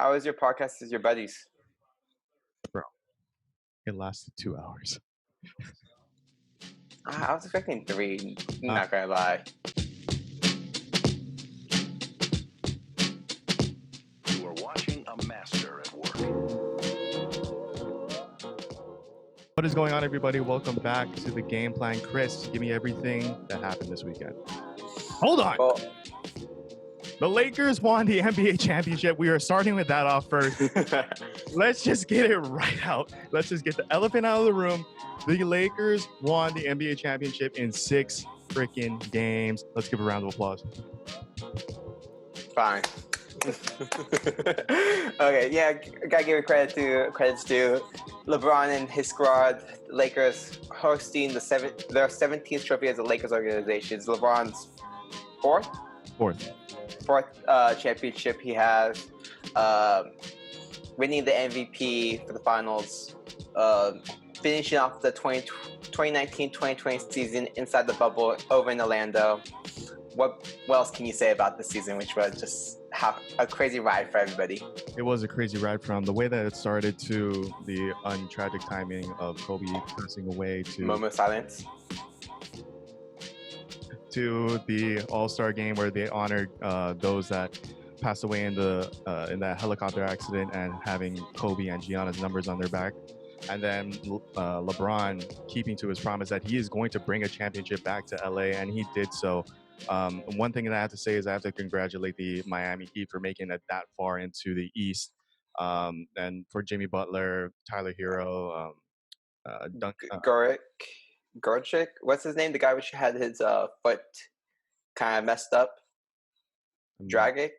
How is your podcast with your buddies? Bro, it lasted 2 hours. I was expecting 3. Not gonna lie. You are watching a master at work. What is going on, everybody? Welcome back to the Game Plan. Kris, give me everything that happened this weekend. Hold on. Well, The Lakers won the NBA championship. We are starting with that off first. Let's just get it right out. Let's just get the elephant out of the room. The Lakers won the NBA championship in 6 freaking games. Let's give a round of applause. fine. Okay, yeah, gotta give credits to LeBron and his squad. Lakers hosting their 17th trophy as a Lakers organization. It's LeBron's fourth championship he has. Winning the MVP for the finals. Finishing off the 2019-2020 season inside the bubble over in Orlando. What else can you say about this season, which was just a crazy ride for everybody? It was a crazy ride from the way that it started to the untragic timing of Kobe passing away to Moment of silence. To the All-Star game where they honored those that passed away in that helicopter accident and having Kobe and Gianna's numbers on their back. And then LeBron keeping to his promise that he is going to bring a championship back to LA, and he did so. One thing that I have to say is I have to congratulate the Miami Heat for making it that far into the East. And for Jimmy Butler, Tyler Hero, Gorchik, what's his name? The guy which had his foot kind of messed up. Dragic,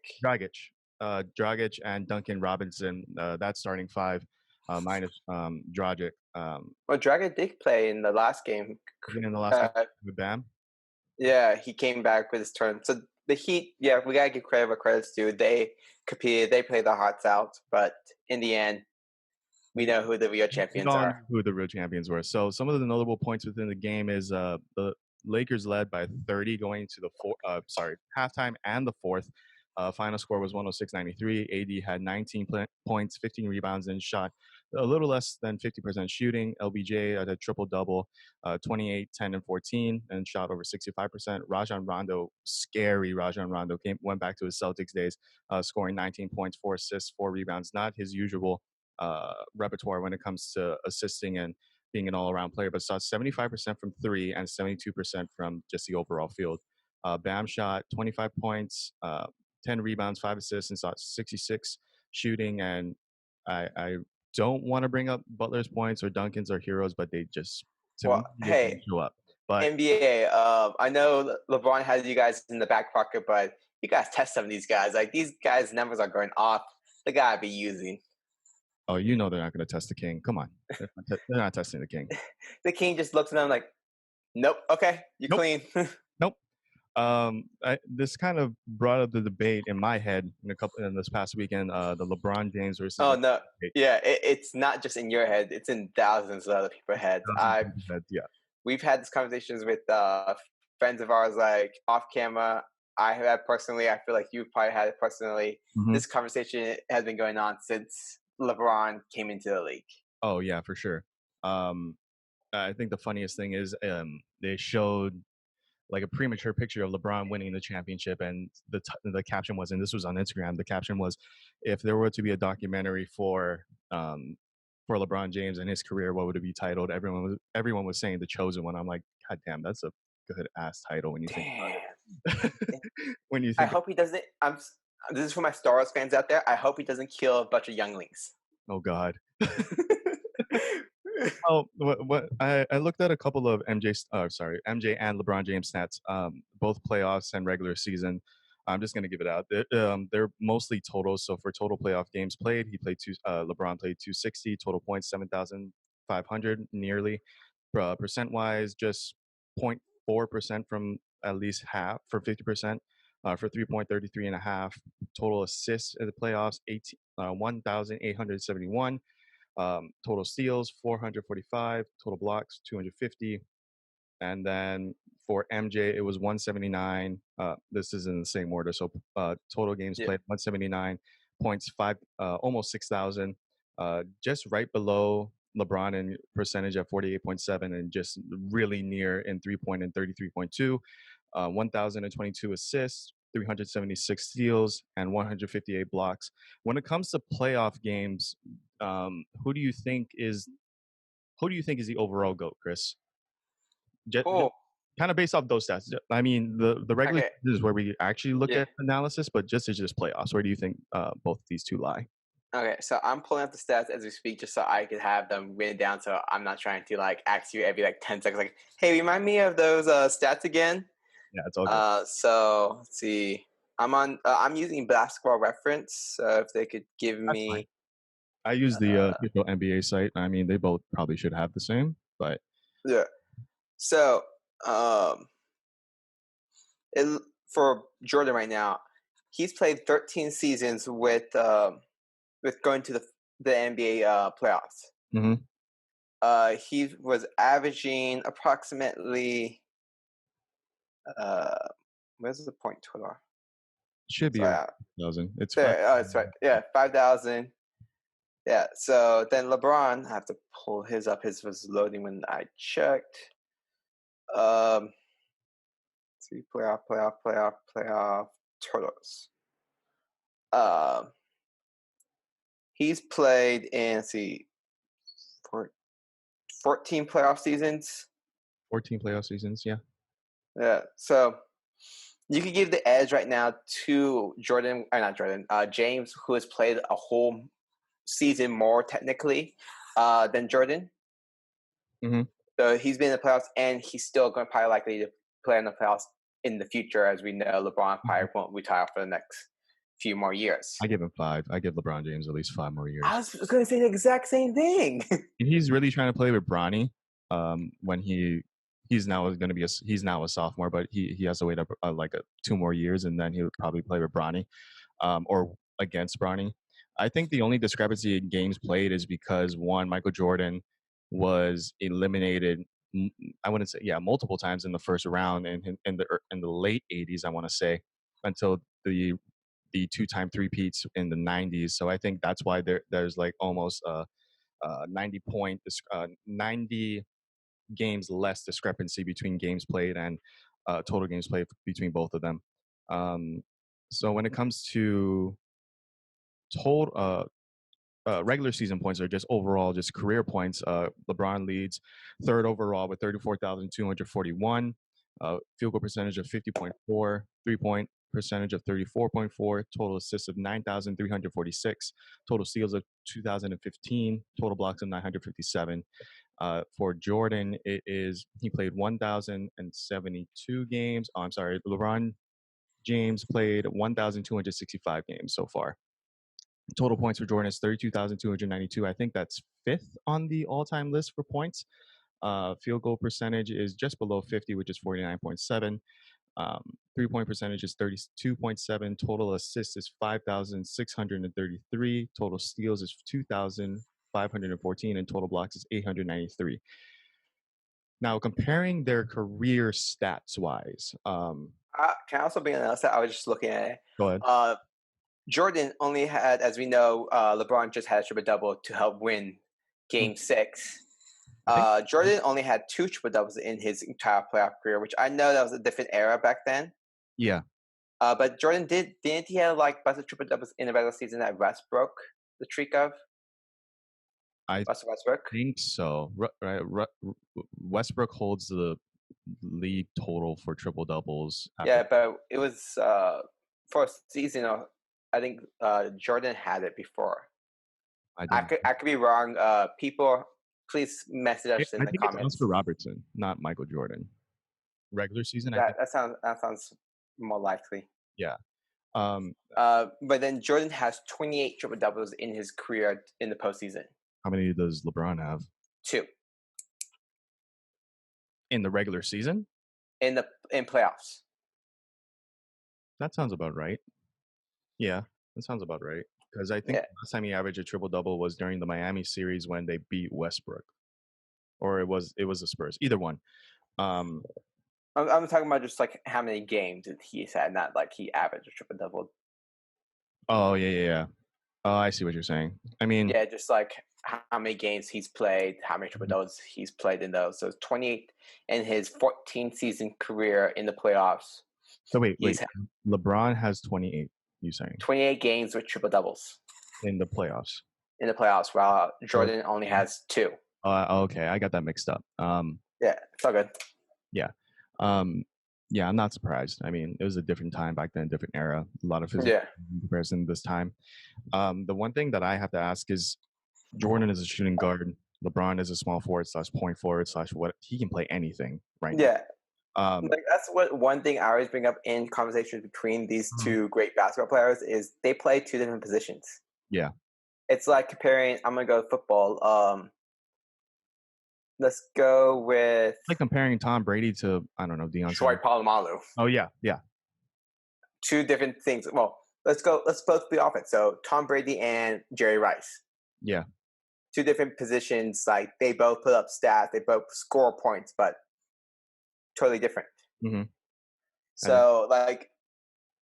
and Duncan Robinson. That's starting 5 minus Dragic. Well, Dragic did play in the last game. In the last game with Bam. Yeah, he came back with his turn. So the Heat, yeah, we gotta give credit where credit's due. They competed, they played their hearts out, but in the end, we know who the real champions are. Who the real champions were. So some of the notable points within the game is the Lakers led by 30 going to the halftime and the fourth. Final score was 106-93. AD had 19 points, 15 rebounds, and shot a little less than 50% shooting. LBJ had a triple-double, 28, 10, and 14, and shot over 65%. Rajon Rondo, scary Rajon Rondo, went back to his Celtics days, scoring 19 points, 4 assists, 4 rebounds. Not his usual repertoire when it comes to assisting and being an all-around player, but shot 75% from 3 and 72% from just the overall field. Bam shot 25 points, 10 rebounds, 5 assists, and shot 66 shooting. And I don't want to bring up Butler's points or Duncan's or Heroes, but they just show up. But NBA, I know LeBron has you guys in the back pocket, but you guys test some of these guys. Like, these guys' numbers are going off. They gotta be using. Oh, you know they're not going to test the King. Come on. They're not testing the King. The King just looks at them like, nope, okay, you're clean. Nope. This kind of brought up the debate in my head in this past weekend, the LeBron James versus... Oh, no. Yeah, it's not just in your head. It's in thousands of other people's heads. We've had these conversations with friends of ours, like, off camera. I have had personally. I feel like you've probably had it personally. Mm-hmm. This conversation has been going on since LeBron came into the league. Oh, yeah, for sure. I think the funniest thing is they showed like a premature picture of LeBron winning the championship, and the caption was, and this was on Instagram, the caption was, if there were to be a documentary for LeBron James and his career, what would it be titled? Everyone was saying The Chosen One. I'm like, God damn, that's a good ass title when you think about it. I hope he doesn't. This is for my Star Wars fans out there. I hope he doesn't kill a bunch of younglings. Oh God. Oh, what I looked at a couple of MJ and LeBron James stats, both playoffs and regular season. I'm just gonna give it out. They're mostly totals. So for total playoff games played, LeBron played 260, total points 7,500 nearly. Percent wise, just 0.4% from at least half for 50%. For 3.33 and a half. Total assists in the playoffs 1,871. Total steals 445, total blocks 250, and then for MJ it was 179. This is in the same order, so total games played 179, points, almost 6,000, just right below LeBron in percentage at 48.7, and just really near in 3-point and 33.2. 1,022 assists, 376 steals, and 158 blocks. When it comes to playoff games, who do you think is the overall GOAT, Kris? Kind of based off those stats. I mean, the regular season is where we actually look at analysis, but just playoffs. Where do you think both of these two lie? Okay, so I'm pulling up the stats as we speak, just so I could have them written down. So I'm not trying to like ask you every like 10 seconds, like, "Hey, remind me of those stats again." Yeah, it's all good. So let's see. I'm using Basketball Reference. If they could give me. I use the official NBA site. I mean, they both probably should have the same, but yeah. So, for Jordan right now, he's played 13 seasons with going to the NBA playoffs. Mm-hmm. He was averaging approximately. Where's the point total? Should be 5,000. It's there. It's right. Yeah, 5,000. Yeah. So then LeBron, I have to pull his up. His was loading when I checked. See playoff totals. He's played in 14 playoff seasons. 14 playoff seasons, yeah. Yeah. So you could give the edge right now to James, who has played a whole season more technically than Jordan. Mm-hmm. So he's been in the playoffs, and he's still going to probably likely to play in the playoffs in the future, as we know LeBron probably won't retire for the next few more years. I give him 5. I give LeBron James at least 5 more years. I was going to say the exact same thing. He's really trying to play with Bronny when he's now a sophomore, but he has to wait up 2 more years, and then he'll probably play with Bronny or against Bronny. I think the only discrepancy in games played is because one, Michael Jordan was eliminated. I wouldn't say multiple times in the first round and in the late 80s. I want to say until the 2-time three-peats in the 90s. So I think that's why there's like almost 90 games less discrepancy between games played and total games played between both of them. So when it comes to total regular season points, or just overall just career points, LeBron leads third overall with 34,241, field goal percentage of 50.4, 3-point percentage of 34.4, total assists of 9,346, total steals of 2,015, total blocks of 957. For Jordan, he played 1,072 games. Oh, I'm sorry, LeBron James played 1,265 games so far. Total points for Jordan is 32,292. I think that's 5th on the all-time list for points. Field goal percentage is just below 50, which is 49.7. 3-point percentage is 32.7. Total assists is 5,633. Total steals is 2,514, and total blocks is 893. Now, comparing their career stats-wise, can I also bring another stat? I was just looking at it. Go ahead. Jordan only had, as we know, LeBron just had a triple-double to help win Game 6. Jordan only had 2 triple-doubles in his entire playoff career, which I know that was a different era back then. Yeah. But Jordan didn't he have like bunch of triple-doubles in the regular season that Russ broke the streak of? Russell Westbrook? think so. Right. Westbrook holds the league total for triple-doubles. Yeah, but it was for a season of, I think Jordan had it before. I could be wrong. People, please message us in the comments. It's Oscar Robertson, not Michael Jordan. Regular season. That sounds more likely. Yeah. But then Jordan has 28 triple doubles in his career in the postseason. How many does LeBron have? 2. In the regular season? In playoffs. That sounds about right. Yeah, that sounds about right. Because I think last time he averaged a triple-double was during the Miami series when they beat Westbrook. Or it was the Spurs. Either one. I'm talking about just like how many games did he had, not like he averaged a triple-double. Oh, yeah. Oh, I see what you're saying. I mean, Yeah, just like how many games he's played, how many triple doubles he's played in those. So 28 in his 14-season career in the playoffs. so wait. He's LeBron has 28. You saying 28 games with triple doubles in the playoffs? in the playoffs, while So, Jordan only has 2. okay, I got that mixed up. Yeah, it's all good. Yeah. Yeah, I'm not surprised. I mean, it was a different time back then, different era. A lot of physical Yeah. in comparison this time. The one thing that I have to ask is Jordan is a shooting guard. LeBron is a small forward / point forward / what he can play anything right now. Yeah. Um, Like that's what one thing I always bring up in conversations between these two great basketball players is they play 2 different positions. yeah. It's like comparing. I'm gonna go football. Let's go with Like comparing Tom Brady to, I don't know, Deion Troy Sanders. Polamalu. Oh yeah, yeah. 2 different things. Well, let's both the offense. So Tom Brady and Jerry Rice. Yeah. 2 different positions. Like they both put up stats, they both score points, but totally different. Mm-hmm. So like,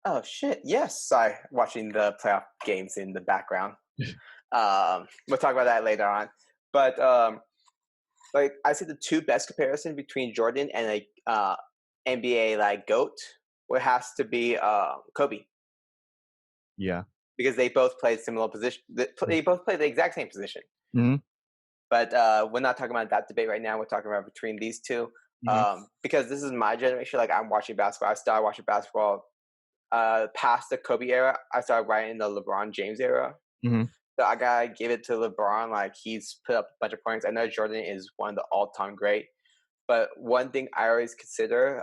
oh shit, yes, sorry, watching the playoff games in the background. We'll talk about that later on. But like I see the 2 best comparison between Jordan and a NBA like GOAT, it has to be Kobe. Yeah. Because they both played similar position. They both played the exact same position. Mm-hmm. But we're not talking about that debate right now. We're talking about between these 2. Because this is my generation. Like I'm watching basketball. I started watching basketball past the Kobe era. I started right in the LeBron James era. Mm-hmm. So I gotta give it to LeBron. Like he's put up a bunch of points. I know Jordan is one of the all-time great. But one thing I always consider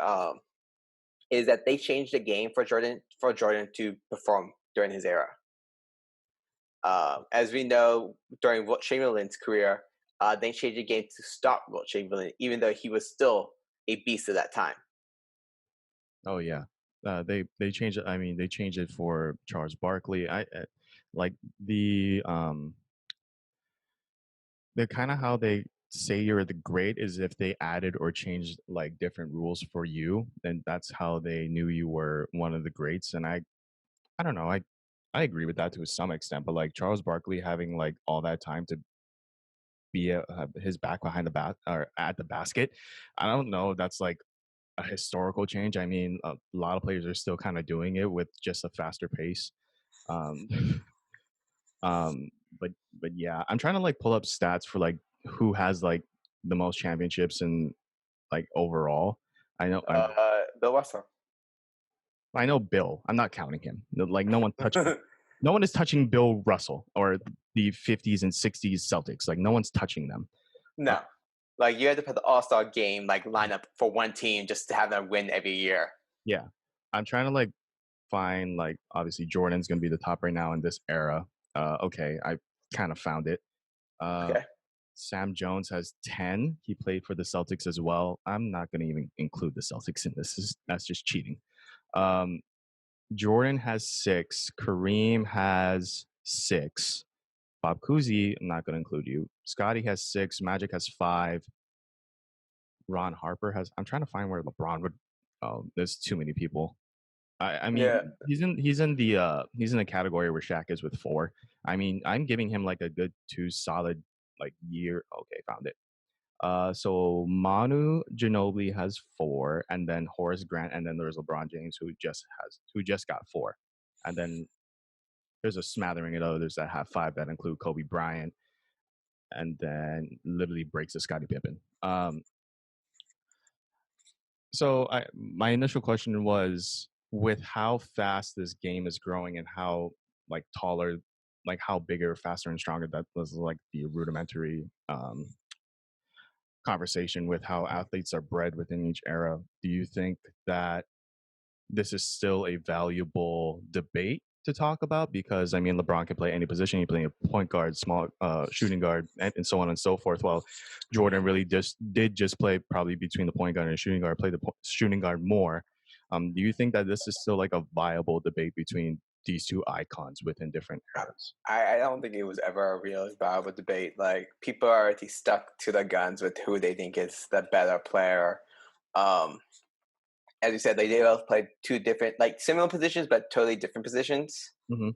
is that they changed the game for Jordan to perform during his era. As we know, during Wilt Chamberlain's career, they changed the game to stop Wilt Chamberlain, even though he was still a beast at that time. Oh yeah. They changed it. I mean, they changed it for Charles Barkley. I like the kind of how they say you're the great is if they added or changed like different rules for you, and that's how they knew you were one of the greats. And I don't know. I agree with that to some extent, but like Charles Barkley having like all that time to be his back behind the bat or at the basket, I don't know if that's like a historical change. I mean, a lot of players are still kind of doing it with just a faster pace. Um, um, but yeah, I'm trying to like pull up stats for like who has like the most championships and like overall. I know Bill Russell. I know Bill. I'm not counting him. Like no one touching. No one is touching Bill Russell or the 50s and 60s Celtics. Like no one's touching them. No. Like you had to put the All-Star game like lineup for one team just to have them win every year. Yeah. I'm trying to like find like obviously Jordan's gonna be the top right now in this era. Okay, I kind of found it. Okay. Sam Jones has 10. He played for the Celtics as well. I'm not gonna even include the Celtics in this. That's just cheating. Jordan has 6. Kareem has 6. Bob Cousy, I'm not going to include you. Scotty has 6. Magic has 5. Ron Harper has. I'm trying to find where LeBron would. Oh, there's too many people. I mean, Yeah. he's in the category where Shaq is with 4. I mean, I'm giving him like a good 2 solid like year. Okay, found it. So Manu Ginobili has 4, and then Horace Grant, and then there's LeBron James who just got 4, and then there's a smattering of others that have 5 that include Kobe Bryant, and then literally breaks the Scottie Pippen. So my initial question was with how fast this game is growing and how like taller, like how bigger, faster, and stronger that was like the rudimentary conversation with how athletes are bred within each era. Do you think that this is still a valuable debate to talk about? Because I mean, LeBron can play any position. He play a point guard, small shooting guard, and so on and so forth. While Jordan really did play probably between the point guard and shooting guard, play the shooting guard more. Do you think that this is still like a viable debate between these 2 icons within different eras? I don't think it was ever a real viable debate. Like people are already stuck to their guns with who they think is the better player. As you said, they both played 2 different, like similar positions, but totally different positions. Mm-hmm.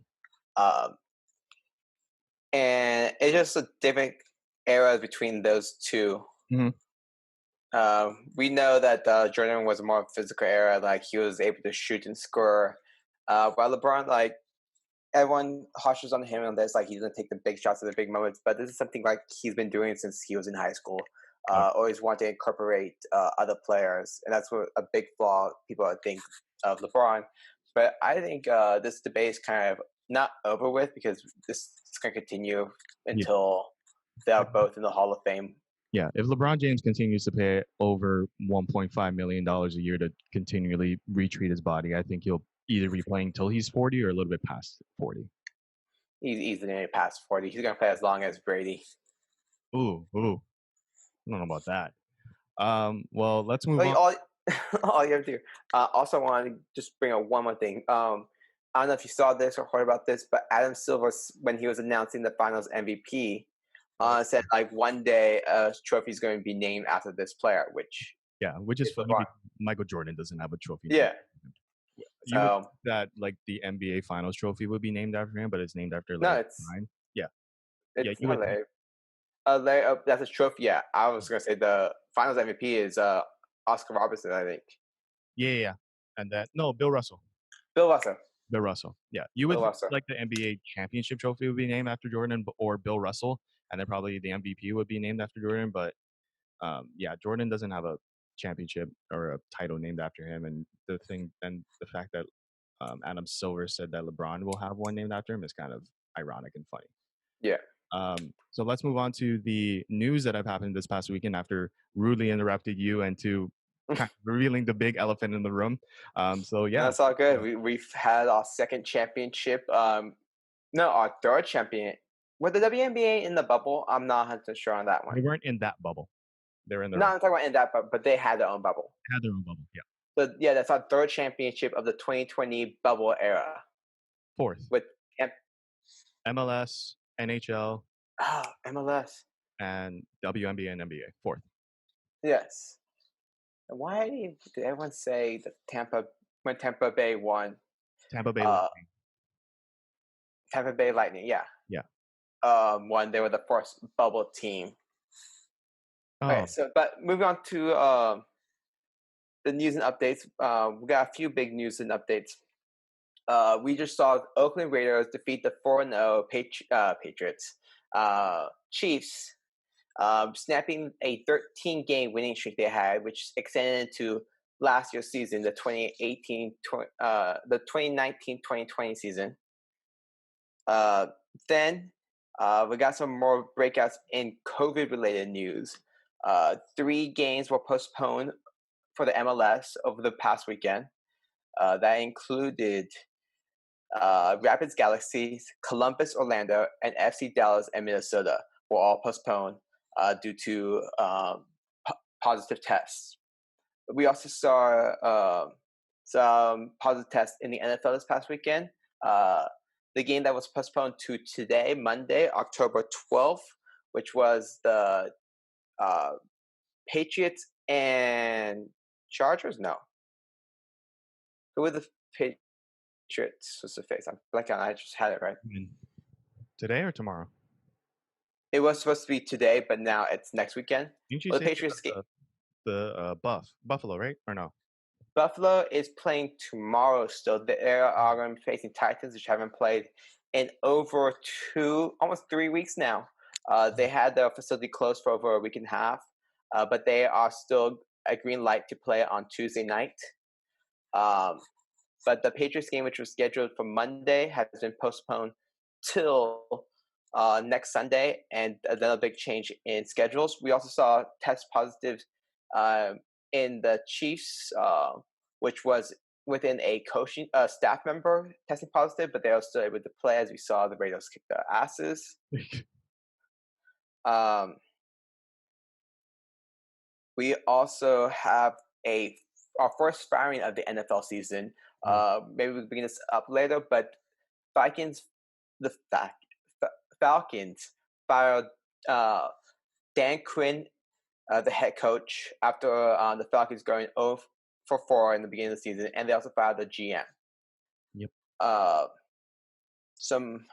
and it's just a different era between those two. Mm-hmm. We know that Jordan was a more physical era, like he was able to shoot and score. While LeBron, like everyone hushes on him on this, like he's gonna take the big shots at the big moments. But this is something like he's been doing since he was in high school. Always want to incorporate other players, and that's what a big flaw people think of LeBron. But I think this debate is kind of not over with because this is going to continue until they are both in the Hall of Fame. Yeah, if LeBron James continues to pay over $1.5 million a year to continually retreat his body, I think he'll either be playing till he's 40 or a little bit past 40. He's easily going to pass 40. He's going to play as long as Brady. Ooh. I don't know about that. Well, let's move on. All you have to do. Also, I wanted to just bring up one more thing. I don't know if you saw this or heard about this, but Adam Silver, when he was announcing the Finals MVP, said like one day a trophy is going to be named after this player, which is funny because Michael Jordan doesn't have a trophy. Yeah. You would think that like the NBA Finals trophy would be named after him, but it's named after like Ryan. It's not Larry. That's a trophy. Yeah, I was gonna say the Finals MVP is Oscar Robertson, I think. Yeah. And that Bill Russell. Bill Russell. Yeah, you would like the NBA championship trophy would be named after Jordan or Bill Russell, and then probably the MVP would be named after Jordan. But Jordan doesn't have a championship or a title named after him, and the fact that Adam Silver said that LeBron will have one named after him is kind of ironic and funny. Yeah. So let's move on to the news that have happened this past weekend after rudely interrupted you and to kind of revealing the big elephant in the room. That's all good. We've had our second championship. Our third champion. Were the WNBA in the bubble? I'm not 100% sure on that one. They weren't in that bubble. They're in their own. I'm talking about in that bubble, but they had their own bubble. They had their own bubble, yeah. So that's our third championship of the 2020 bubble era. Fourth. With MLS, NHL. MLS. And WNBA and NBA. Fourth. Yes. Why did everyone say that when Tampa Bay won? Tampa Bay Lightning. Tampa Bay Lightning, yeah. Yeah. Won. They were the first bubble team. Oh. Okay, but moving on to the news and updates. We got a few big news and updates. We just saw Oakland Raiders defeat the 4-0 Patriots. Chiefs, snapping a 13-game winning streak they had, which extended into last year's season, the 2019-2020 season. Then we got some more breakouts in COVID-related news. 3 games were postponed for the MLS over the past weekend. That included Rapids Galaxies, Columbus Orlando, and FC Dallas and Minnesota were all postponed due to positive tests. We also saw some positive tests in the NFL this past weekend. The game that was postponed to today, Monday, October 12th, which was the Patriots and Chargers? No. Who were the Patriots? What's the face? I'm blanking on. I just had it right. Today or tomorrow? It was supposed to be today, but now it's next weekend. Didn't you say the Patriots game? The Buffalo, right? Or no? Buffalo is playing tomorrow still. They are going to be facing Titans, which haven't played in over almost 3 weeks now. They had their facility closed for over a week and a half, but they are still a green light to play on Tuesday night. But the Patriots game, which was scheduled for Monday, has been postponed till next Sunday, and another big change in schedules. We also saw test positives in the Chiefs, which was within a coaching staff member testing positive, but they were still able to play, as we saw the Raiders kick their asses. We also have our first firing of the NFL season. Maybe we'll bring this up later, but the Falcons fired Dan Quinn, the head coach, after the Falcons going 0-4 in the beginning of the season, and they also fired the GM. Yep. Some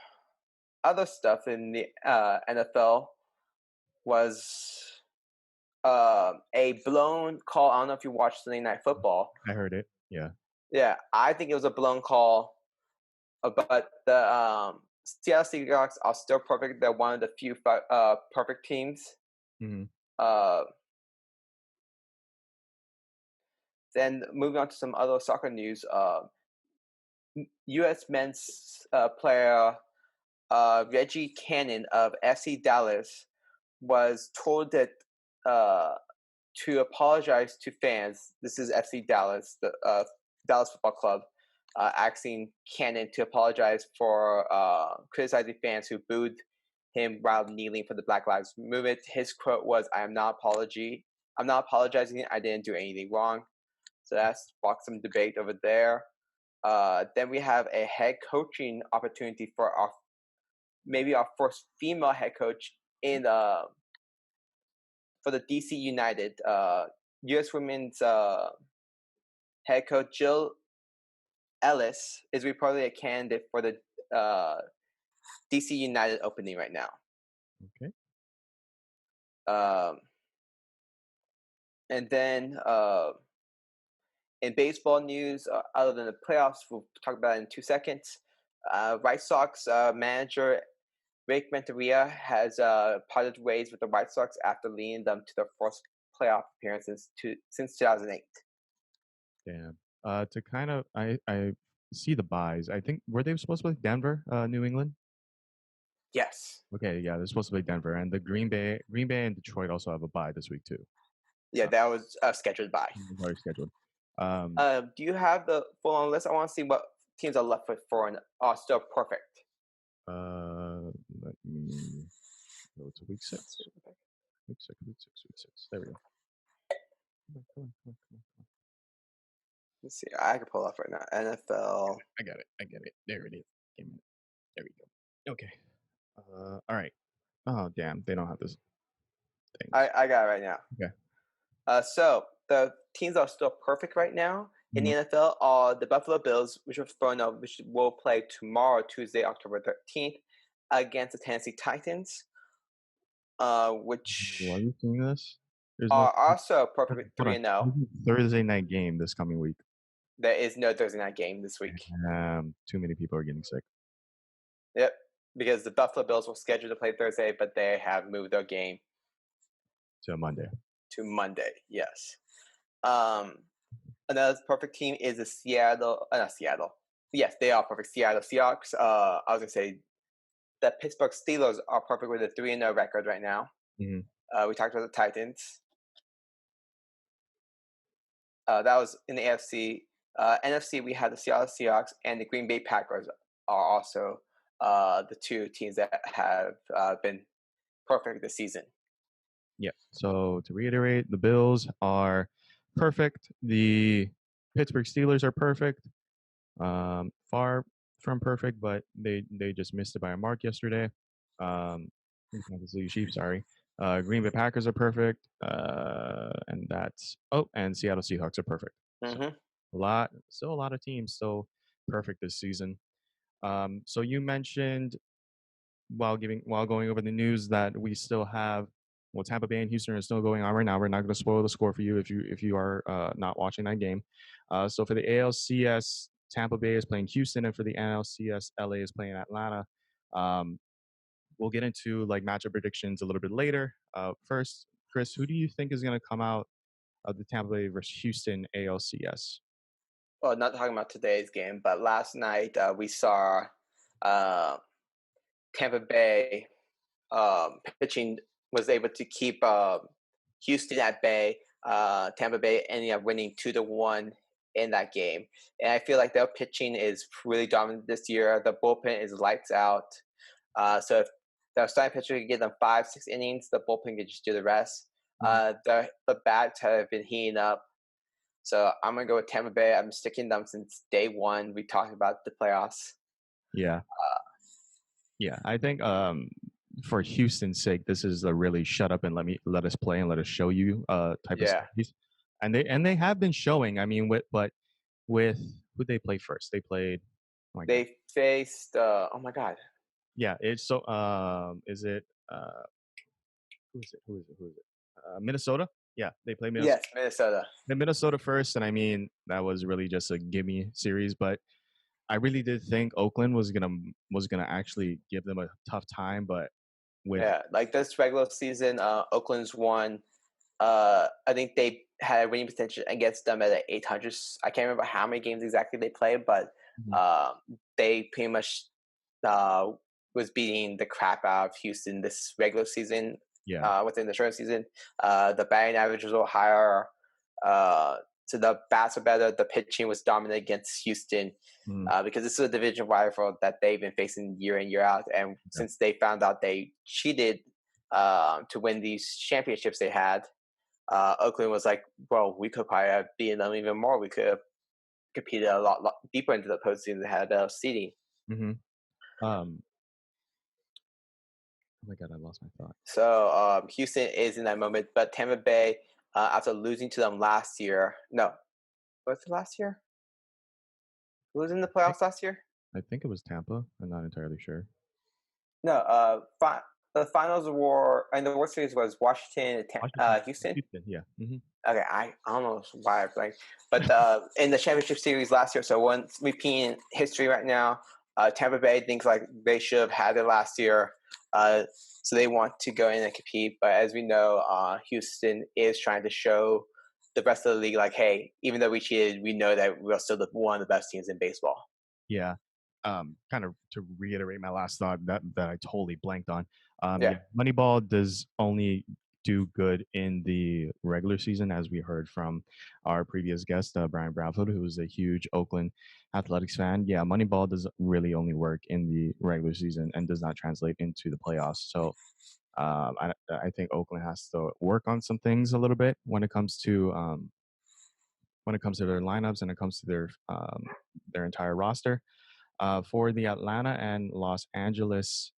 other stuff in the NFL was a blown call. I don't know if you watched Sunday Night Football. I heard it. Yeah. Yeah, I think it was a blown call, but the Seattle Seahawks are still perfect. They're one of the few perfect teams. Mm-hmm. Then moving on to some other soccer news, U.S. men's player Reggie Cannon of FC Dallas was told that to apologize to fans. This is FC Dallas, the Dallas Football Club, asking Cannon to apologize for criticizing fans who booed him while kneeling for the Black Lives Movement. His quote was, I'm not apologizing. I didn't do anything wrong. So that's sparked some debate over there. Then we have a head coaching opportunity for maybe our first female head coach in for the DC United. U.S. Women's head coach Jill Ellis is reportedly a candidate for the DC United opening right now. Okay. And then in baseball news, other than the playoffs, we'll talk about it in 2 seconds. White Sox manager Rick Renteria has parted ways with the White Sox after leading them to their first playoff appearances since 2008. Damn. To kind of, I see the buys. I think were they supposed to play Denver, New England? Yes. Okay, yeah, they're supposed to play Denver, and the Green Bay and Detroit also have a bye this week too. Yeah, that was scheduled by. Already scheduled. Do you have the full-on list? I want to see what teams are left with for and are still perfect. Let me go to week 6. Week 6. There we go. Come on. Let's see. I can pull up right now. NFL. I got it. There it is. There we go. Okay. All right. Oh, damn. They don't have this thing. I got it right now. Okay. So the teams are still perfect right now in the NFL are the Buffalo Bills, which will play tomorrow, Tuesday, October 13th, against the Tennessee Titans, which Are you seeing this? are also perfect 3-0. Thursday night game this coming week. There is no Thursday night game this week. Too many people are getting sick. Yep, because the Buffalo Bills were scheduled to play Thursday, but they have moved their game to Monday. Yes. Another perfect team is the not Seattle. Yes, they are perfect. Seattle Seahawks. I was gonna say the Pittsburgh Steelers are perfect with a 3-0 record right now. Mm-hmm. We talked about the Titans. That was in the AFC. NFC, we had the Seattle Seahawks and the Green Bay Packers are also the two teams that have been perfect this season. Yeah. So to reiterate, the Bills are perfect. The Pittsburgh Steelers are perfect. Far from perfect, but they just missed it by a mark yesterday. Chiefs, sorry. Green Bay Packers are perfect, and Seattle Seahawks are perfect. Mm-hmm. So still a lot of teams still perfect this season. So you mentioned while going over the news that we still have. Well, Tampa Bay and Houston are still going on right now. We're not going to spoil the score for you if you are not watching that game. So for the ALCS, Tampa Bay is playing Houston, and for the NLCS, LA is playing Atlanta. We'll get into like matchup predictions a little bit later. First, Kris, who do you think is going to come out of the Tampa Bay versus Houston ALCS? Well, not talking about today's game, but last night we saw Tampa Bay pitching was able to keep Houston at bay. Tampa Bay ended up winning 2-1 in that game, and I feel like their pitching is really dominant this year. The bullpen is lights out. So if the starting pitcher can get them 5-6 innings, the bullpen can just do the rest. The bats have been heating up. So I'm going to go with Tampa Bay. I'm sticking them since day one. We talked about the playoffs. Yeah. I think for Houston's sake, this is a really shut up and let us play and let us show you type of series. And they have been showing. I mean, with who they play first? They played. They faced. Oh my God. Yeah, it's so. Is it? Who is it? Who is it? Who is it? Minnesota. Yeah, they play Minnesota. Yes, Minnesota. The Minnesota first, and I mean that was really just a gimme series. But I really did think Oakland was gonna actually give them a tough time. But with Yeah, like this regular season, Oakland's won. I think they had a winning potential against them at 800. I can't remember how many games exactly they played, but um, they pretty much uh, was beating the crap out of Houston this regular season. yeah, Within the short season, the batting average was a little higher. Uh, so the bats were better. The pitching was dominant against Houston because this is a division rival that they've been facing year in year out. And since they found out they cheated to win these championships they had, Oakland was like, well, we could probably have beaten them even more. We could have competed a lot deeper into the postseason. They had seeding. mm-hmm. Oh my god, I lost my thought. So Houston is in that moment, but Tampa Bay, after losing to them last year, no, was it last year? Who was in the playoffs last year? I think it was Tampa. I'm not entirely sure. No, the finals were, and the World Series was Washington, Houston. Houston, yeah. Mm-hmm. Okay, I don't know why I blanked, but in the championship series last year, so one repeating history right now. Tampa Bay thinks like they should have had it last year, so they want to go in and compete. But as we know, Houston is trying to show the rest of the league, like, hey, even though we cheated, we know that we're still one of the best teams in baseball. Yeah. Kind of to reiterate my last thought that I totally blanked on. Yeah. Moneyball does only do good in the regular season, as we heard from our previous guest, Brian Brownfield, who is a huge Oakland Athletics fan. Yeah, Moneyball does really only work in the regular season and does not translate into the playoffs. So I think Oakland has to work on some things a little bit when it comes to their lineups and it comes to their entire roster. For the Atlanta and Los Angeles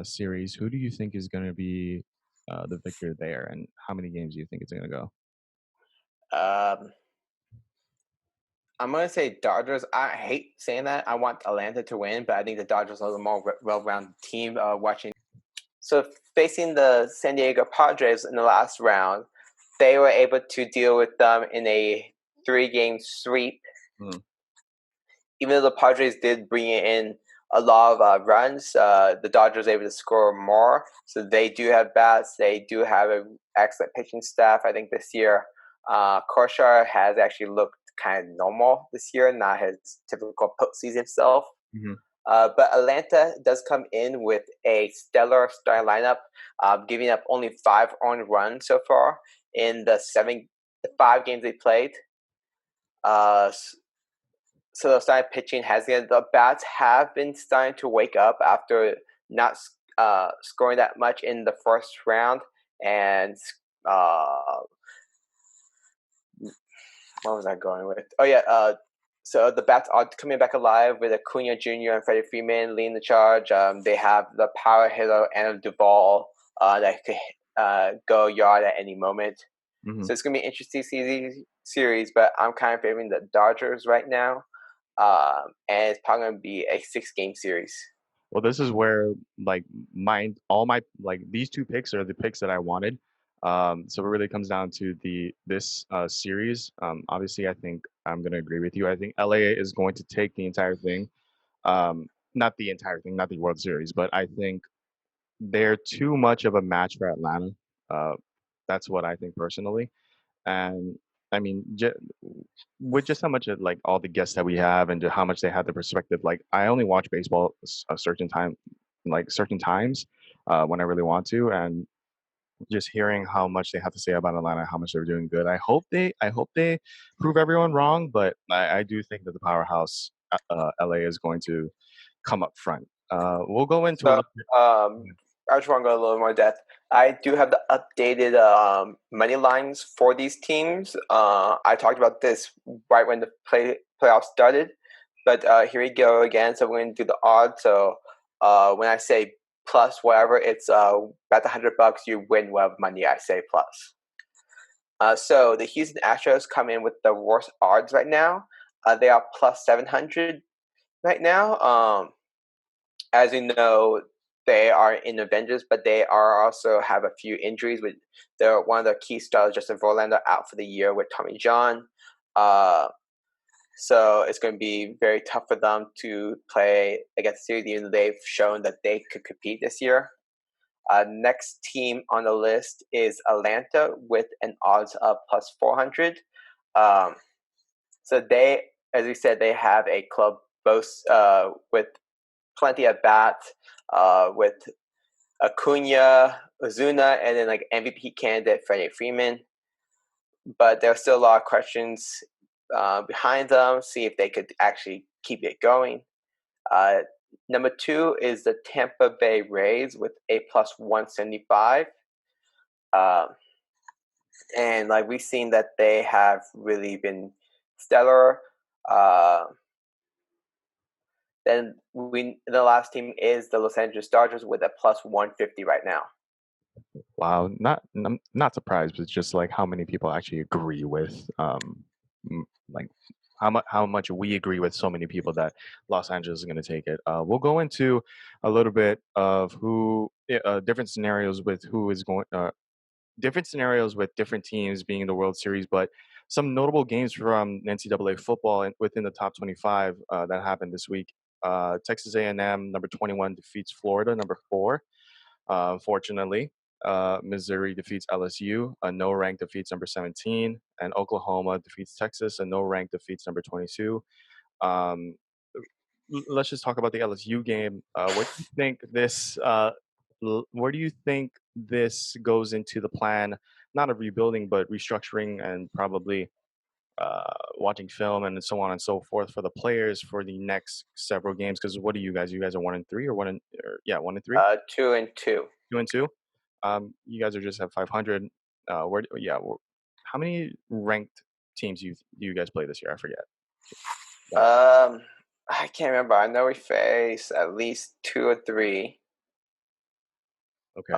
series, who do you think is going to be the victor there, and how many games do you think it's going to go? I'm going to say Dodgers. I hate saying that. I want Atlanta to win, but I think the Dodgers are the more well-rounded team. Watching, so facing the San Diego Padres in the last round, they were able to deal with them in a 3-game sweep. Even though the Padres did bring in a lot of runs, the Dodgers were able to score more. So they do have bats. They do have an excellent pitching staff. I think this year, Kershaw has actually looked kind of normal this year, not his typical postseason self. But Atlanta does come in with a stellar starting lineup, giving up only 5 earned runs so far in the 5 games they played. So the starting pitching the bats have been starting to wake up after not scoring that much in the first round, and what was I going with? Oh yeah, so the bats are coming back alive with Acuna Jr. and Freddie Freeman leading the charge. They have the power hitter Anna Duvall that could go yard at any moment. So it's going to be an interesting series, but I'm kind of favoring the Dodgers right now. And it's probably going to be a 6-game series. Well, this is where like these 2 picks are the picks that I wanted. So it really comes down to this series. Obviously, I think I'm going to agree with you. I think LA is going to take the entire thing. Not the entire thing, not the World Series, but I think they're too much of a match for Atlanta. That's what I think personally. And I mean, with just how much of, like all the guests that we have and how much they have the perspective, like I only watch baseball a certain time, like certain times when I really want to, and just hearing how much they have to say about Atlanta, how much they're doing good. I hope they prove everyone wrong, but I do think that the powerhouse LA is going to come up front. We'll go into so, I just want to go a little more depth. I do have the updated money lines for these teams. I talked about this right when the playoffs started, but here we go again. So we're going to do the odds. So when I say plus whatever, it's bet $100 you win whatever money I say plus. So the Houston Astros come in with the worst odds right now. They are plus 700 right now. As you know, they are in Avengers, but they are also have a few injuries. With they're one of the key stars, Justin Verlander, out for the year with Tommy John. So it's going to be very tough for them to play against the series, even though they've shown that they could compete this year. Next team on the list is Atlanta with an odds of plus 400. So they, as we said, they have a club boast with plenty of bats, with Acuna, Ozuna, and then like MVP candidate Freddie Freeman. But there are still a lot of questions behind them. See if they could actually keep it going. Number 2 is the Tampa Bay Rays with a plus 175. And like we've seen that they have really been stellar. Then the last team is the Los Angeles Dodgers with a plus 150 right now. Wow, I'm not surprised, but it's just like how many people actually agree with, like how much we agree with so many people that Los Angeles is going to take it. We'll go into a little bit of different scenarios with who is going, different scenarios with different teams being in the World Series, but some notable games from NCAA football within the top 25 that happened this week. Texas A&M number 21 defeats Florida number 4. Unfortunately, Missouri defeats LSU. A no rank defeats number 17, and Oklahoma defeats Texas. A no rank defeats number 22. Let's just talk about the LSU game. What do you think this? Where do you think this goes into the plan? Not of rebuilding, but restructuring and probably watching film and so on and so forth for the players for the next several games. Because what are you guys? You guys are 1-3 or 1-3? 2-2. 2-2. You guys are just at 500. How many ranked teams do you guys play this year? I forget. I can't remember. I know we face at least 2 or 3. Okay.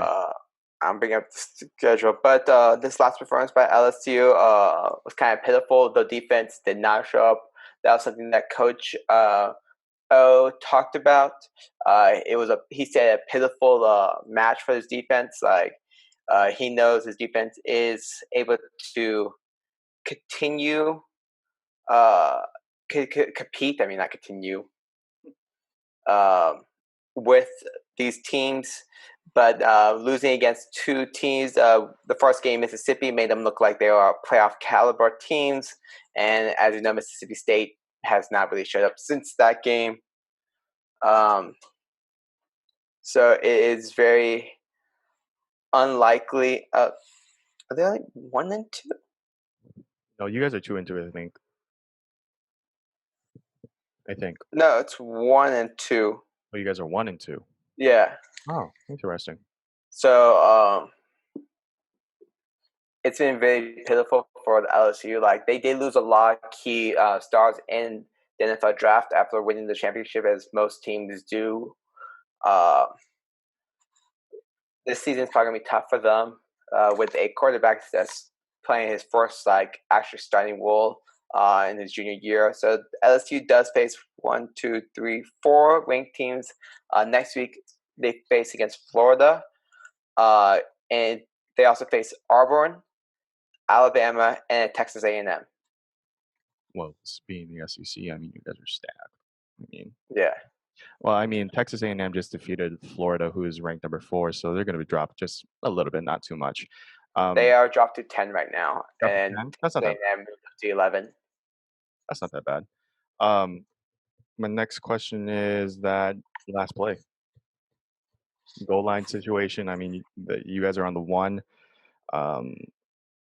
I'm bringing up the schedule, but this last performance by LSU was kind of pitiful. The defense did not show up. That was something that Coach O talked about. He said a pitiful match for his defense. Like he knows his defense is able to continue compete. I mean, not continue with these teams. But losing against 2 teams, the first game, Mississippi, made them look like they are playoff caliber teams. And as you know, Mississippi State has not really showed up since that game. So it is very unlikely. Are they like 1-2? No, you guys are 2-2, I think. No, it's 1-2. Oh, you guys are 1-2. Yeah. Oh, interesting. So it's been very pitiful for the LSU. Like they did lose a lot of key stars in the NFL draft after winning the championship, as most teams do. This season's probably gonna be tough for them with a quarterback that's playing his first actually starting role in his junior year. So LSU does face 1, 2, 3, 4 ranked teams. Next week they face against Florida, and they also face Auburn, Alabama, and Texas A&M. Well, being the SEC, I mean, you guys are stacked. I mean, yeah. Well, I mean, Texas A&M just defeated Florida, who is ranked number 4, so they're going to be dropped just a little bit, not too much. They are dropped to 10 right now, and that's not A&M moved up to 11. That's not that bad. My next question is that last play, goal line situation. I mean, you guys are on the 1.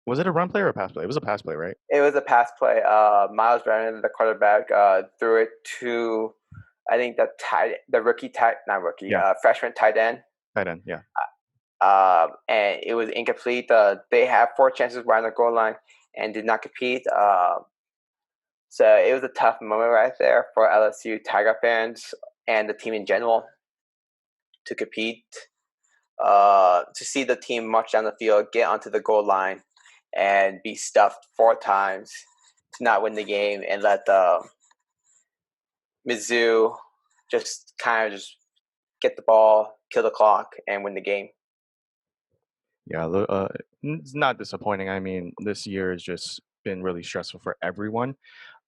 Was it a run play or a pass play? It was a pass play, right? It was a pass play. Miles Brennan, the quarterback, threw it to, I think freshman tight end. Tight end, yeah. And it was incomplete. They have 4 chances around the goal line and did not compete. So it was a tough moment right there for LSU Tiger fans and the team in general to compete. To see the team march down the field, get onto the goal line, and be stuffed 4 times to not win the game, and let Mizzou just kind of just get the ball, kill the clock and win the game. Yeah, it's not disappointing. I mean, this year has just been really stressful for everyone.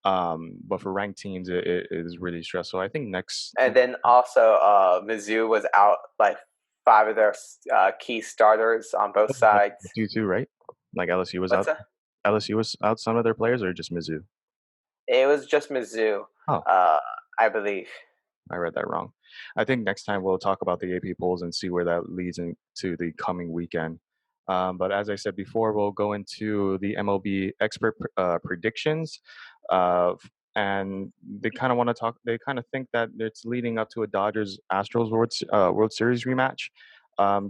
But for ranked teams, it is really stressful. I think next. And then also, Mizzou was out like 5 of their key starters on both sides. You too, right? Like LSU was What's out. that? LSU was out some of their players, or just Mizzou? It was just Mizzou, Oh, I believe. I read that wrong. I think next time we'll talk about the AP polls and see where that leads into the coming weekend. But as I said before, we'll go into the MLB expert predictions. And they kind of want to talk. They kind of think that it's leading up to a Dodgers Astros World Series rematch.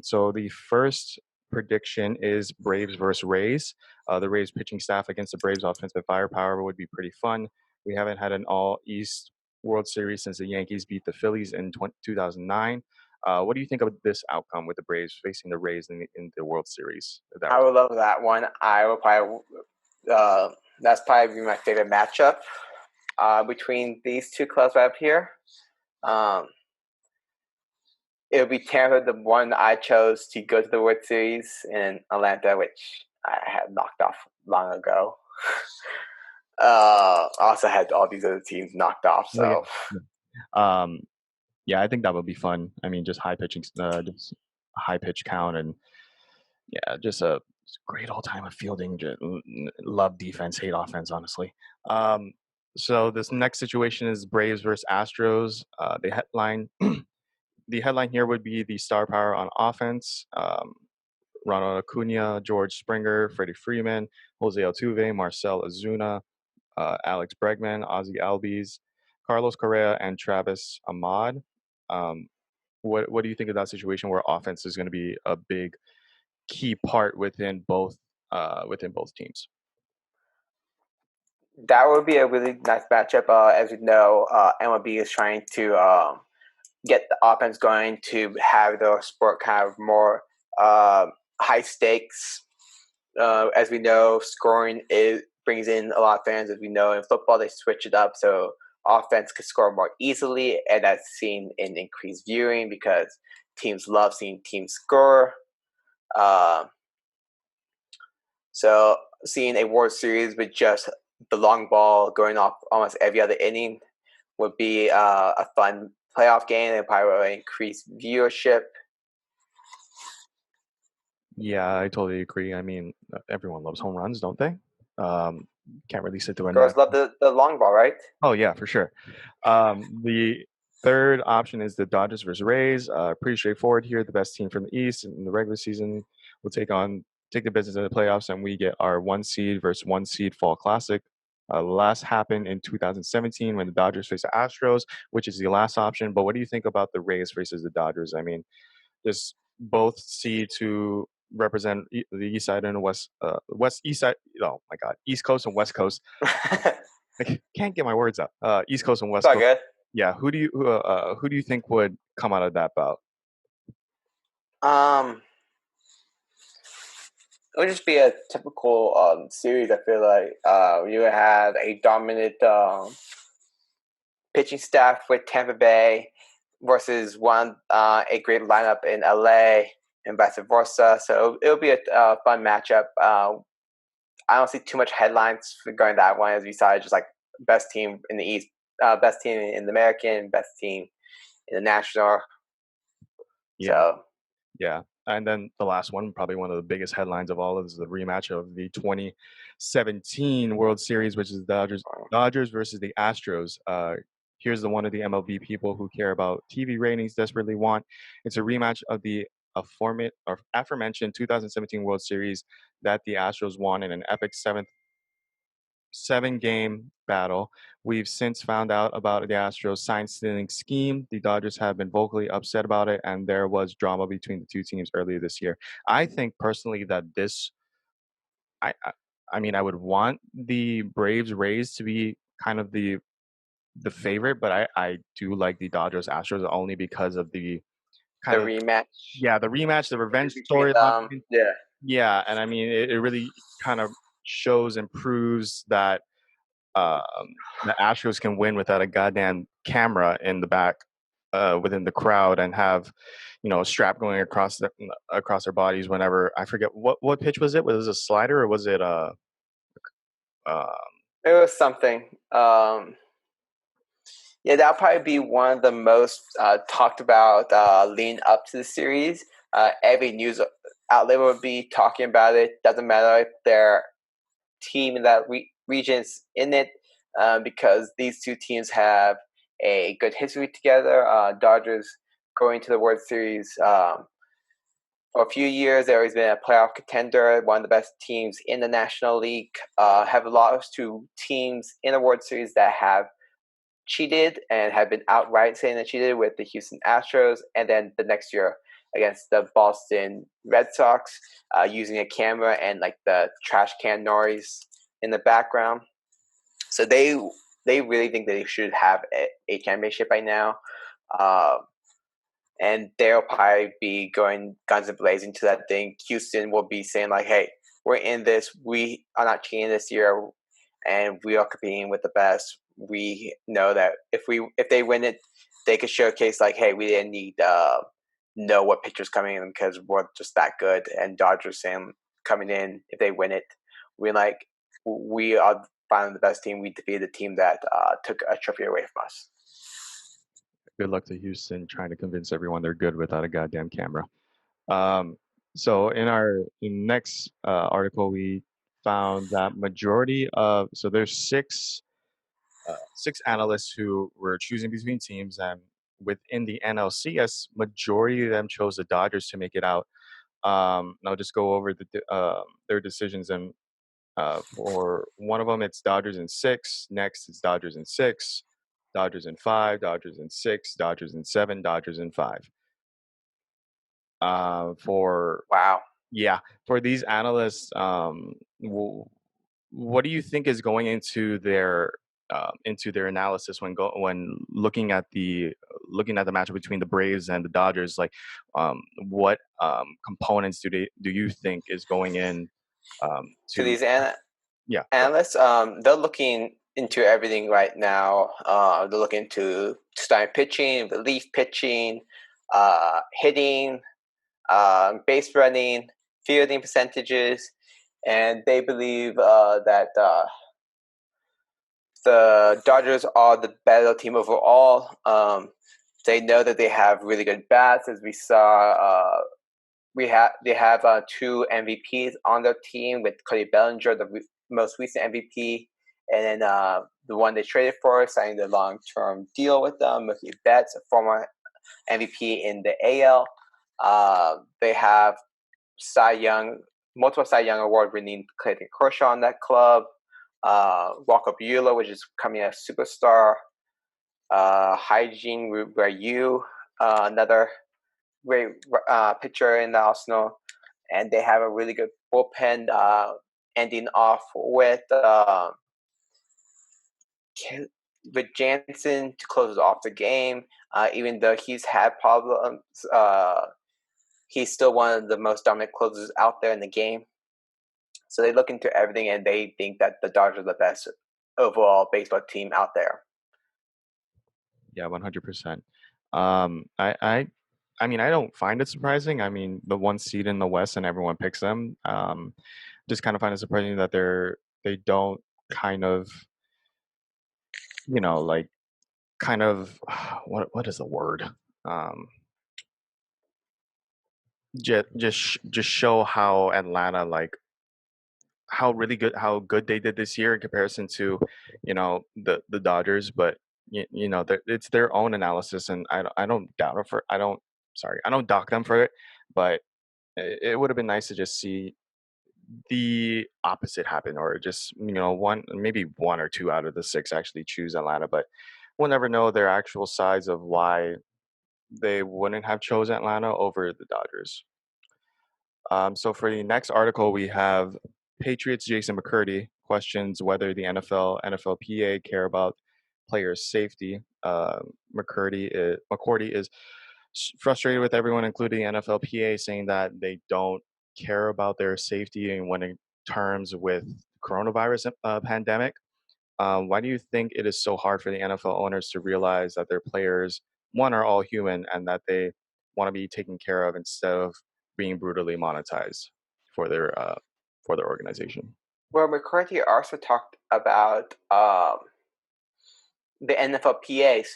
So the first prediction is Braves versus Rays. The Rays pitching staff against the Braves offensive firepower would be pretty fun. We haven't had an all East World Series since the Yankees beat the Phillies in 2009. What do you think of this outcome with the Braves facing the Rays in the World Series? I would love that one. I would probably that's probably my favorite matchup between these two clubs right up here. It would be Tampa, the one I chose to go to the World Series, in Atlanta, which I had knocked off long ago. I also had all these other teams knocked off. So, yeah, I think that would be fun. I mean, just high pitching, just high pitch count, and yeah, just a great all time of fielding. Just love defense, hate offense, honestly. So this next situation is Braves versus Astros. The headline here would be the star power on offense. Ronald Acuna, George Springer, Freddie Freeman, Jose Altuve, Marcel Ozuna, Alex Bregman, Ozzy Albies, Carlos Correa, and Travis Ahmad. What do you think of that situation where offense is going to be a big key part within both teams? That would be a really nice matchup. As you know, MLB is trying to get the offense going to have the sport kind of more high stakes. As we know, scoring brings in a lot of fans. As we know, in football, they switch it up so offense can score more easily, and that's seen in increased viewing because teams love seeing teams score. So seeing a World Series with just the long ball going off almost every other inning would be a fun playoff game, and probably will increase viewership. Yeah, I totally agree. I mean, everyone loves home runs, don't they? Can't really sit through Girls love the long ball, right? Oh yeah, for sure. The third option is the Dodgers versus Rays. Pretty straightforward here. The best team from the East in the regular season will take the business in the playoffs, and we get our 1 seed versus 1 seed fall classic. Last happened in 2017 when the Dodgers faced the Astros, which is the last option. But what do you think about the Rays versus the Dodgers? I mean, there's both seeds who represent the East side and East side. Oh my God, East Coast and West Coast. I can't get my words out. East Coast and West Coast. Good. Yeah, who do you think would come out of that bout? It would just be a typical series. I feel like you would have a dominant pitching staff with Tampa Bay versus a great lineup in LA and vice versa. So it'll be a fun matchup. I don't see too much headlines regarding that one, as besides just like best team in the East, best team in the American, best team in the National. Yeah. So, yeah. And then the last one, probably one of the biggest headlines of all, is the rematch of the 2017 World Series, which is Dodgers versus the Astros. Here's the one of the MLB people who care about TV ratings desperately want. It's a rematch of the aforementioned 2017 World Series that the Astros won in an epic 7-game battle. We've since found out about the Astros sign-stealing scheme. The Dodgers have been vocally upset about it, and there was drama between the two teams earlier this year. I think personally that I mean, I would want the Braves-Rays to be kind of the favorite, but I do like the Dodgers-Astros only because of the kind of rematch. Yeah, the rematch, the revenge story. Yeah, and I mean, it really kind of shows and proves that the Astros can win without a goddamn camera in the back within the crowd and have, a strap going across their bodies whenever, I forget what pitch was it? Was it a slider or was it it was something. Yeah, that'll probably be one of the most talked about leading up to the series. Every news outlet will be talking about it. Doesn't matter if their team in that region's in it, because these two teams have a good history together. Dodgers going to the World Series for a few years. They've always been a playoff contender, one of the best teams in the National League. Have lost to teams in the World Series that have cheated and have been outright saying they cheated, with the Houston Astros, and then the next year against the Boston Red Sox, using a camera and like the trash can noise in the background. So they really think that they should have a championship by now. And they'll probably be going guns blazing to that thing. Houston will be saying like, hey, we're in this. We are not cheating this year, and we are competing with the best. We know that if they win it, they could showcase like, hey, we didn't need know what pitcher's coming in because we're just that good. And Dodgers saying coming in, if they win it, we are finally the best team. We defeated the team that took a trophy away from us. Good luck to Houston trying to convince everyone they're good without a goddamn camera. So in our next article, we found that so there's six analysts who were choosing between teams, and within the NLCS, majority of them chose the Dodgers to make it out. And I'll just go over their decisions. And for one of them, it's Dodgers in 6. Next, it's Dodgers in 6, Dodgers in 5, Dodgers in 6, Dodgers in 7, Dodgers in 5. For these analysts, what do you think is going into their analysis when looking at the matchup between the Braves and the Dodgers? Like, what components do you think is going in to these analysts? They're looking into everything right now. They're looking into starting pitching, relief pitching, hitting, base running, fielding percentages, and they believe that the Dodgers are the better team overall. They know that they have really good bats, as we saw. They have 2 MVPs on their team, with Cody Bellinger, the most recent MVP, and then the one they traded for, signing the long-term deal with them, Mookie Betts, a former MVP in the AL. They have multiple Cy Young award-winning Clayton Kershaw on that club. Walker Buehler, which is coming a superstar. Hyun-Jin Ryu, another great pitcher in the Arsenal, and they have a really good bullpen, ending off with Jansen to close off the game. Even though he's had problems, he's still one of the most dominant closers out there in the game. So they look into everything, and they think that the Dodgers are the best overall baseball team out there. Yeah, 100%. I mean, I don't find it surprising. I mean, the 1 seed in the West and everyone picks them. Just kind of find it surprising that they don't kind of, like, kind of, what is the word? Just show how Atlanta, like, how good they did this year in comparison to, the Dodgers. But it's their own analysis, and I don't dock them for it, but it would have been nice to just see the opposite happen, or just maybe 1 or 2 out of the 6 actually choose Atlanta. But we'll never know their actual sides of why they wouldn't have chosen Atlanta over the Dodgers. So for the next article, we have Patriots Jason McCurdy questions whether the NFLPA care about players' safety. McCurdy is frustrated with everyone, including NFLPA, saying that they don't care about their safety and when in terms with coronavirus pandemic. Why do you think it is so hard for the NFL owners to realize that their players one, are all human, and that they want to be taken care of instead of being brutally monetized for their organization. Well, McCarthy also talked about the NFLPAs,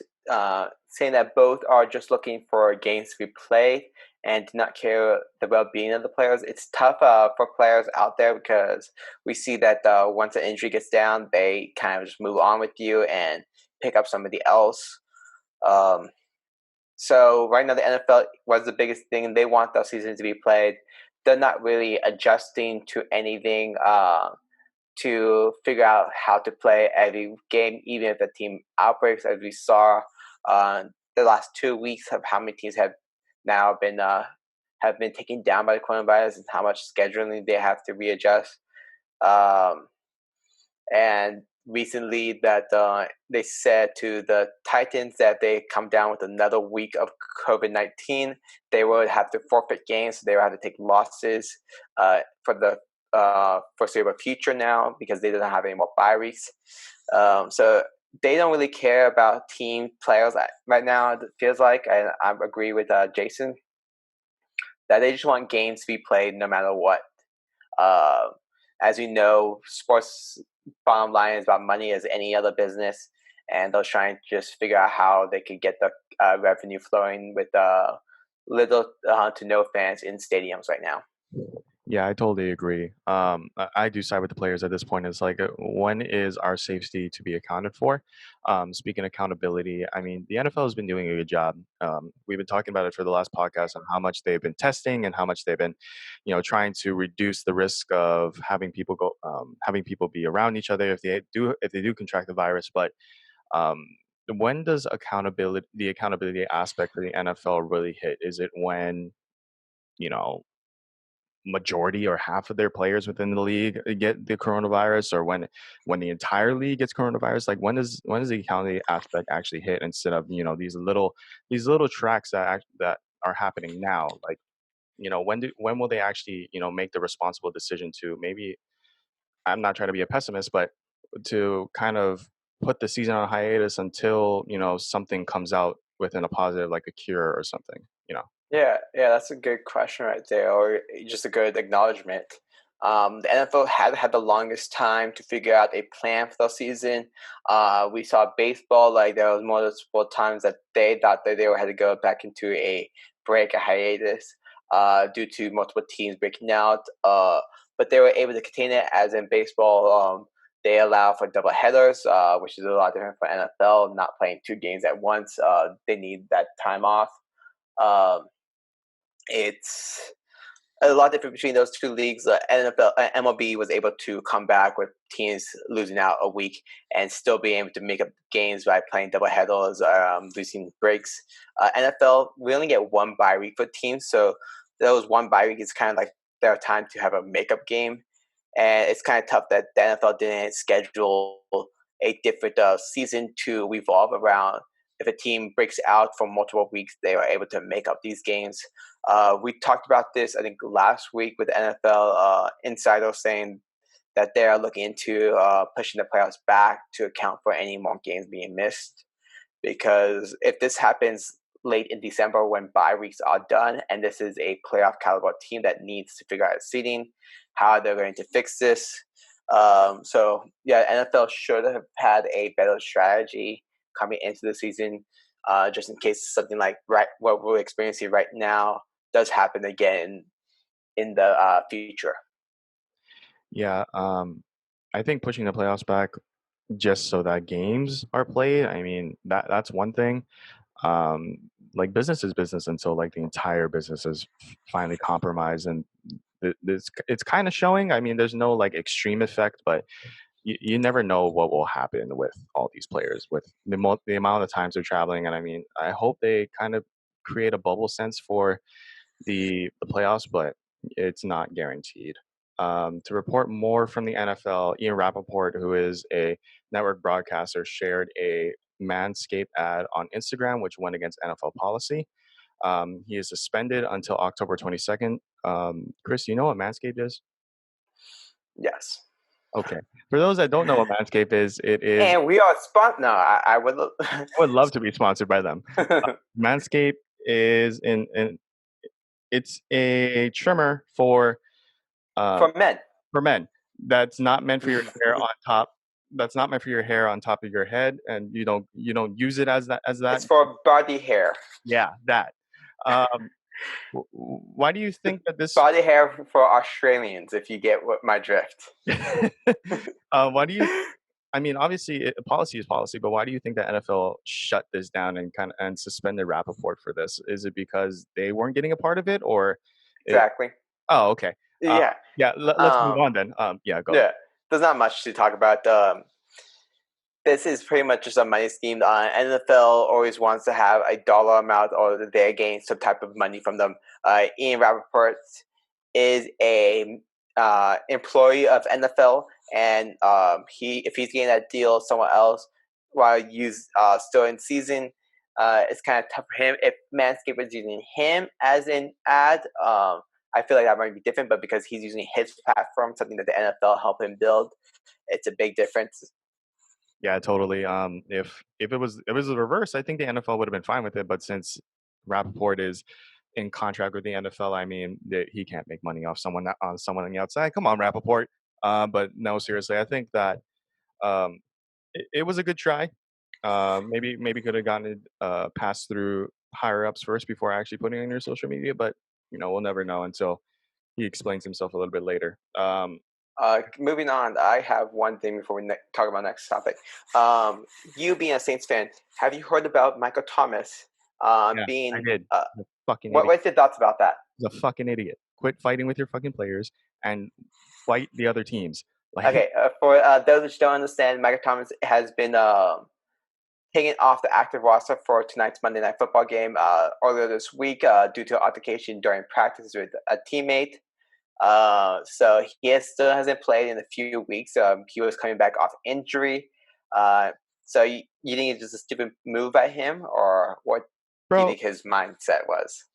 saying that both are just looking for games to be played and do not care the well-being of the players. It's tough for players out there because we see that once an injury gets down, they kind of just move on with you and pick up somebody else. So right now the NFL was the biggest thing. They want the season to be played. They're not really adjusting to anything to figure out how to play every game, even if the team outbreaks, as we saw the last 2 weeks of how many teams have now been taken down by the coronavirus and how much scheduling they have to readjust. And recently that they said to the Titans that they come down with another week of COVID-19, they would have to forfeit games. So they would have to take losses for the foreseeable future now because they don't have any more bye weeks. So they don't really care about team players right now. It feels like, and I agree with Jason, that they just want games to be played no matter what. As we know, sports bottom line is about money as any other business, and they're trying to just figure out how they could get the revenue flowing with little to no fans in stadiums right now. Yeah, I totally agree. I do side with the players at this point. It's like, when is our safety to be accounted for? Speaking of accountability, I mean, the NFL has been doing a good job. We've been talking about it for the last podcast on how much they've been testing and how much they've been, trying to reduce the risk of having people be around each other if they do contract the virus. But when does the accountability aspect for the NFL really hit? Is it when, majority or half of their players within the league get the coronavirus, or when the entire league gets coronavirus? Like, when does the accountability aspect actually hit, instead of these little tracks that are happening now? Like, when will they actually make the responsible decision to, maybe, I'm not trying to be a pessimist, but to kind of put the season on hiatus until something comes out within a positive, like a cure or something. Yeah, that's a good question right there, or just a good acknowledgement. The NFL had the longest time to figure out a plan for the season. We saw baseball, like there was multiple times that they thought that they had to go back into a hiatus, due to multiple teams breaking out. But they were able to contain it, as in baseball. They allow for double headers, which is a lot different for NFL, not playing 2 games at once. They need that time off. It's a lot different between those 2 leagues. NFL, MLB was able to come back with teams losing out a week and still being able to make up games by playing double headers, losing breaks. NFL, we only get 1 bye week for teams, so those 1 bye week is kind of like their time to have a makeup game, and it's kind of tough that the NFL didn't schedule a different season to revolve around. If a team breaks out for multiple weeks, they are able to make up these games. We talked about this, I think, last week with NFL insiders saying that they are looking into pushing the playoffs back to account for any more games being missed. Because if this happens late in December when bye weeks are done, and this is a playoff caliber team that needs to figure out seeding, how they're going to fix this. So yeah, NFL should have had a better strategy coming into the season, just in case something like what we're experiencing right now does happen again in the future. Yeah, I think pushing the playoffs back just so that games are played, I mean, that's one thing. Like, business is business until, like, the entire business is finally compromised, and it's kind of showing. I mean, there's no, like, extreme effect, but you never know what will happen with all these players, with the amount of times they're traveling. And I mean, I hope they kind of create a bubble sense for the playoffs, but it's not guaranteed. To report more from the NFL, Ian Rappaport, who is a network broadcaster, shared a Manscaped ad on Instagram, which went against NFL policy. He is suspended until October 22nd. Kris, do you know what Manscaped is? Yes. Okay. For those that don't know what Manscaped is, it is. And we are sponsored. No, I would. I would love to be sponsored by them. Manscaped is it's a trimmer for men. For men. That's not meant for your hair on top. That's not meant for your hair on top of your head, and you don't use it as that. It's for body hair. Yeah, that. Why do you think that this body hair for Australians? If you get my drift. Why do you? I mean, obviously, policy is policy, but why do you think the NFL shut this down and suspended Rappaport for this? Is it because they weren't getting a part of it, or exactly? Oh, okay. Yeah. Let's move on then. Go ahead. There's not much to talk about. This is pretty much just a money scheme. NFL always wants to have a dollar amount, or they're getting some type of money from them. Ian Rappaport is a employee of NFL, and if he's getting that deal somewhere else while he's still in season, it's kind of tough for him. If Manscaped is using him as an ad, I feel like that might be different, but because he's using his platform, something that the NFL helped him build, it's a big difference. Yeah, totally. If it was the reverse, I think the NFL would have been fine with it. But since Rappaport is in contract with the NFL, I mean, he can't make money off someone on the outside. Come on, Rappaport. But no, seriously, I think that it was a good try. Maybe could have gotten it passed through higher ups first before actually putting it in your social media. But we'll never know until he explains himself a little bit later. Moving on, I have one thing before we talk about next topic. You being a Saints fan, have you heard about Michael Thomas being? I did. What's your thoughts about that? He's a fucking idiot. Quit fighting with your fucking players and fight the other teams. Okay, for those which don't understand, Michael Thomas has been taken off the active roster for tonight's Monday Night Football game earlier this week due to altercation during practice with a teammate. So he still hasn't played in a few weeks. He was coming back off injury. So you think it's just a stupid move by him, or what do you think his mindset was?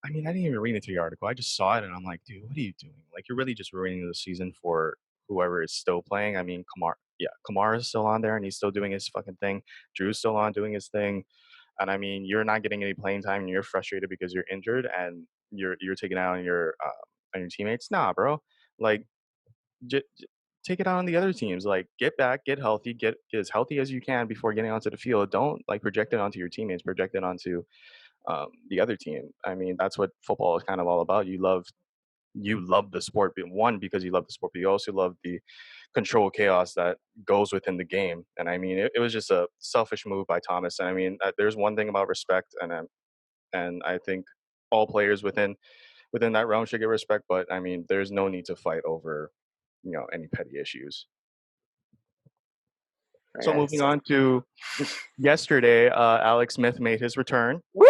I mean, I didn't even read into the article. I just saw it, and I'm like, dude, what are you doing? Like, you're really just ruining the season for whoever is still playing. I mean, Kamara's still on there, and he's still doing his fucking thing. Drew's still on doing his thing. And I mean, you're not getting any playing time, and you're frustrated because you're injured, and you're taking out on your teammates. Nah, bro. Like, take it out on the other teams. Like, get back, get healthy, get as healthy as you can before getting onto the field. Don't project it onto your teammates. Project it onto the other team. I mean, that's what football is kind of all about. You love the sport, one, because you love the sport, but you also love the control chaos that goes within the game. And I mean, it was just a selfish move by Thomas. And I mean, there's one thing about respect, and I think all players within that realm should get respect. But I mean, there's no need to fight over any petty issues. So moving on to yesterday, Alex Smith made his return. Woo!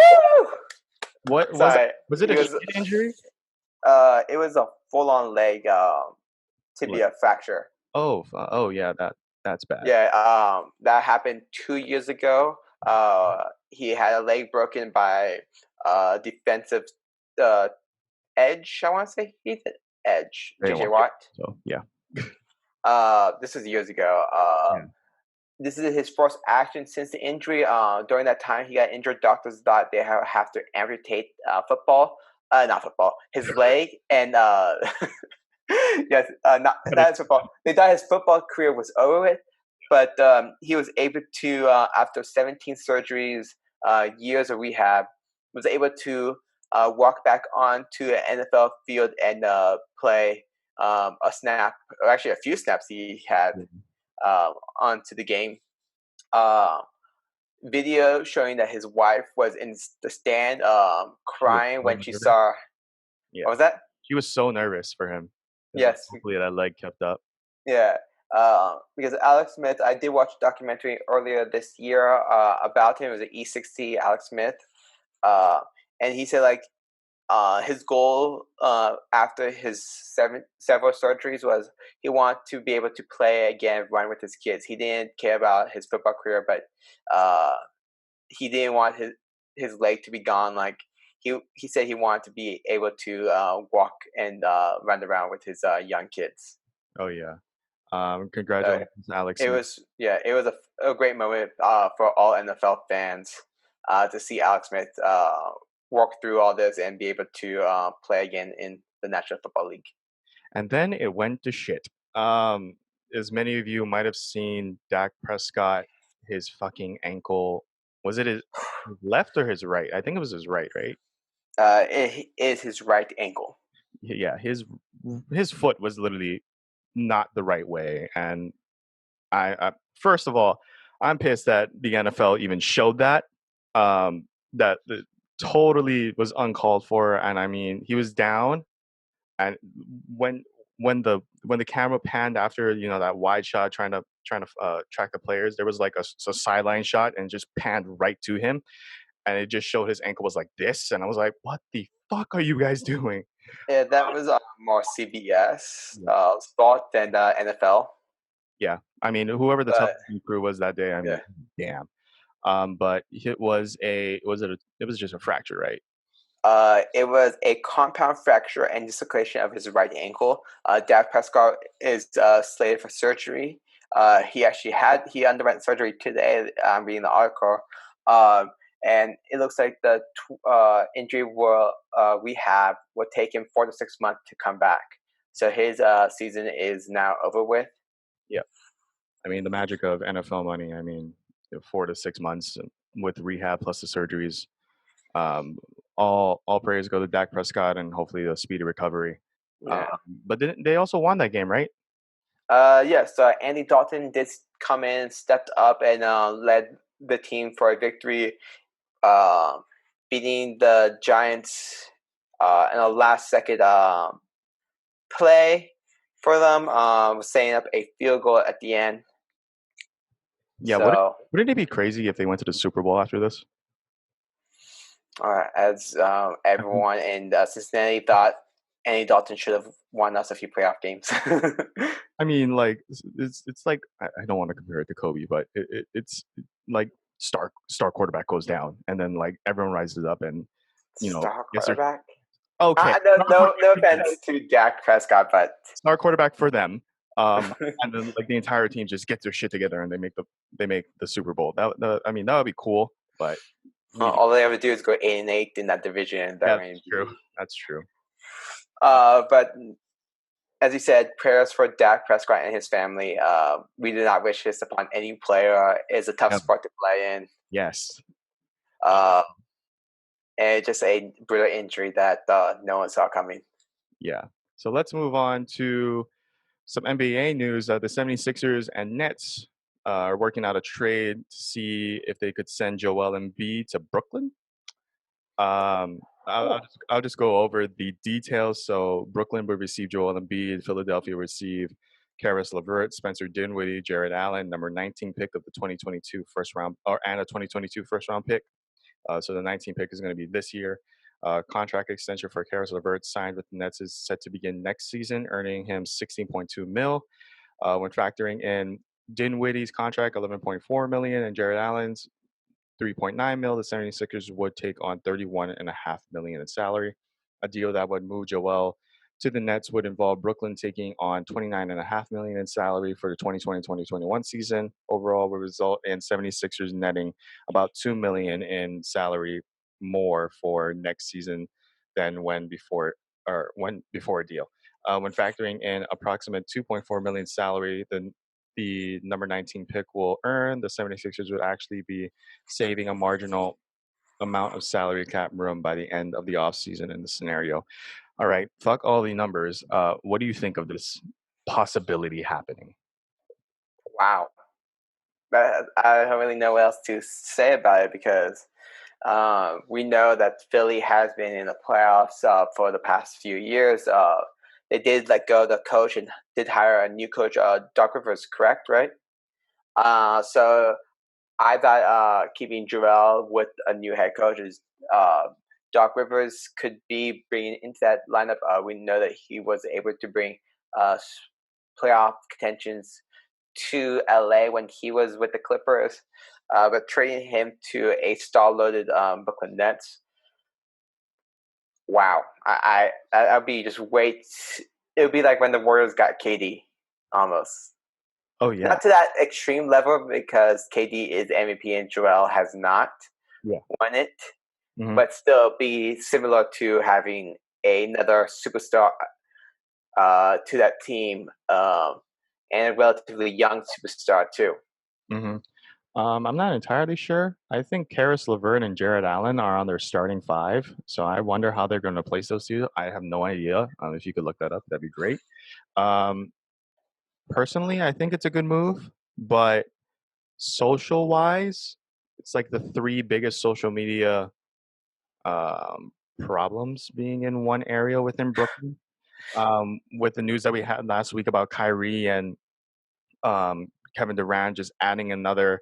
What was it? Was it a injury? It was a full-on leg tibia fracture. Oh yeah, that's bad. Yeah, that happened 2 years ago. He had a leg broken by defensive edge. I want to say he's an edge. JJ Watt. So yeah. This was years ago. This is his first action since the injury. During that time, he got injured. Doctors thought they have to amputate his leg, and yes, not his football. They thought his football career was over with, but he was able to, after 17 surgeries, years of rehab, was able to walk back onto an NFL field and play a snap, or actually a few snaps he had onto the game. Video showing that his wife was in the stand crying when she saw. Yeah. What was that? She was so nervous for him. Yes. Hopefully that leg kept up. Yeah. Because Alex Smith, I did watch a documentary earlier this year about him. It was an E60 Alex Smith. And he said his goal after his several surgeries was he wanted to be able to play again, run with his kids. He didn't care about his football career, but he didn't want his leg to be gone. Like he said, he wanted to be able to walk and run around with his young kids. Oh yeah, Congratulations, Alex. It was a great moment for all NFL fans to see Alex Smith walk through all this and be able to play again in the National Football League. And then it went to shit. As many of you might have seen, Dak Prescott, his fucking ankle. Was it his left or his right? I think it was his right, right? It is his right ankle. Yeah, his foot was literally not the right way. And I first of all, I'm pissed that the NFL even showed that. That totally was uncalled for. And I mean, he was down, and when the camera panned after that wide shot trying to track the players, there was like a sideline shot and just panned right to him, and it just showed his ankle was like this, and I was like, what the fuck are you guys doing? Yeah, that was more CBS thought than the NFL. Yeah, I mean, whoever the television crew was that day, I mean, damn. But it was just a fracture, right? It was a compound fracture and dislocation of his right ankle. Dak Prescott is slated for surgery. He underwent surgery today. I'm reading the article, and it looks like the injury will take him 4 to 6 months to come back. So his season is now over with. Yeah, I mean, the magic of NFL money. I mean, 4 to 6 months with rehab plus the surgeries. All praise go to Dak Prescott and hopefully a speedy recovery. Yeah. But they also won that game, right? Yes. Andy Dalton did come in, stepped up, and led the team for a victory, beating the Giants in a last-second play for them, setting up a field goal at the end. Yeah. So, wouldn't it be crazy if they went to the Super Bowl after this? As everyone in Cincinnati thought Andy Dalton should have won us a few playoff games. I mean, like it's like I don't want to compare it to Kobe, but it's like star quarterback goes down, and then like everyone rises up, and star quarterback. Okay. No offense to Dak Prescott, but star quarterback for them. And then like the entire team just gets their shit together and they make the Super Bowl. I mean, that would be cool, but. All they have to do is go 8-8 in that division. That's true. That's true. But as you said, prayers for Dak Prescott and his family. We do not wish this upon any player. It's a tough sport to play in. Yes. And just a brutal injury that no one saw coming. Yeah. So let's move on to some NBA news. The 76ers and Nets are working out a trade to see if they could send Joel Embiid to Brooklyn. I'll just go over the details. So Brooklyn would receive Joel Embiid. Philadelphia would receive Caris LeVert, Spencer Dinwiddie, Jared Allen, number 19 pick of the 2022 first round, and a 2022 first round pick. So the 19 pick is going to be this year. Contract extension for Caris LeVert signed with the Nets is set to begin next season, earning him $16.2 million. When factoring in Dinwiddie's contract, $11.4 million, and Jared Allen's $3.9 million, the 76ers would take on $31.5 million in salary. A deal that would move Joel to the Nets would involve Brooklyn taking on $29.5 million in salary for the 2020-2021 season. Overall, would result in 76ers netting about $2 million in salary more for next season than before a deal. When factoring in approximate $2.4 million salary, the number 19 pick will earn, the 76ers would actually be saving a marginal amount of salary cap room by the end of the offseason in the scenario. All right, fuck all the numbers. What do you think of this possibility happening? Wow. I don't really know what else to say about it because we know that Philly has been in the playoffs for the past few years. They did let go of the coach and did hire a new coach, Doc Rivers, correct, right? So I thought keeping Joel with a new head coach is Doc Rivers could be bringing into that lineup. We know that he was able to bring playoff contentions to LA when he was with the Clippers, but trading him to a star-loaded Brooklyn Nets. Wow, I'll be just wait. It would be like when the Warriors got KD, almost. Oh yeah. Not to that extreme level because KD is MVP and Joel has not won it, but still be similar to having another superstar to that team and a relatively young superstar too. I'm not entirely sure. I think Karis LeVert and Jared Allen are on their starting five, so I wonder how they're going to place those two. I have no idea. If you could look that up, that'd be great. Personally, I think it's a good move, but social-wise, it's like the three biggest social media problems being in one area within Brooklyn. With the news that we had last week about Kyrie and Kevin Durant just adding another,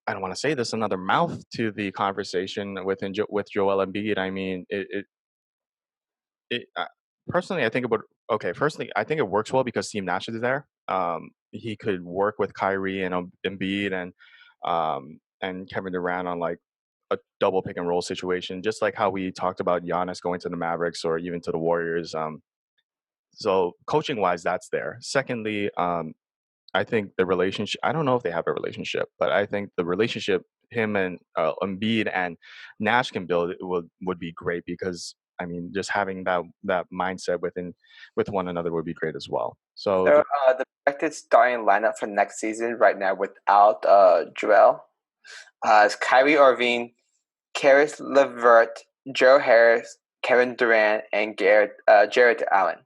I don't want to say this, another mouth to the conversation with Joel Embiid. I mean, personally, I think it would. Okay, firstly, I think it works well because Steve Nash is there. He could work with Kyrie and Embiid and Kevin Durant on like a double pick and roll situation, just like how we talked about Giannis going to the Mavericks or even to the Warriors. So coaching wise, that's there. Secondly, I think the relationship, I don't know if they have a relationship, but I think the relationship him and Embiid and Nash can build would be great because I mean, just having that mindset with one another would be great as well. So the projected starting lineup for next season right now without Joel is Kyrie Irving, Karis LeVert, Joe Harris, Kevin Durant, and Jared Allen.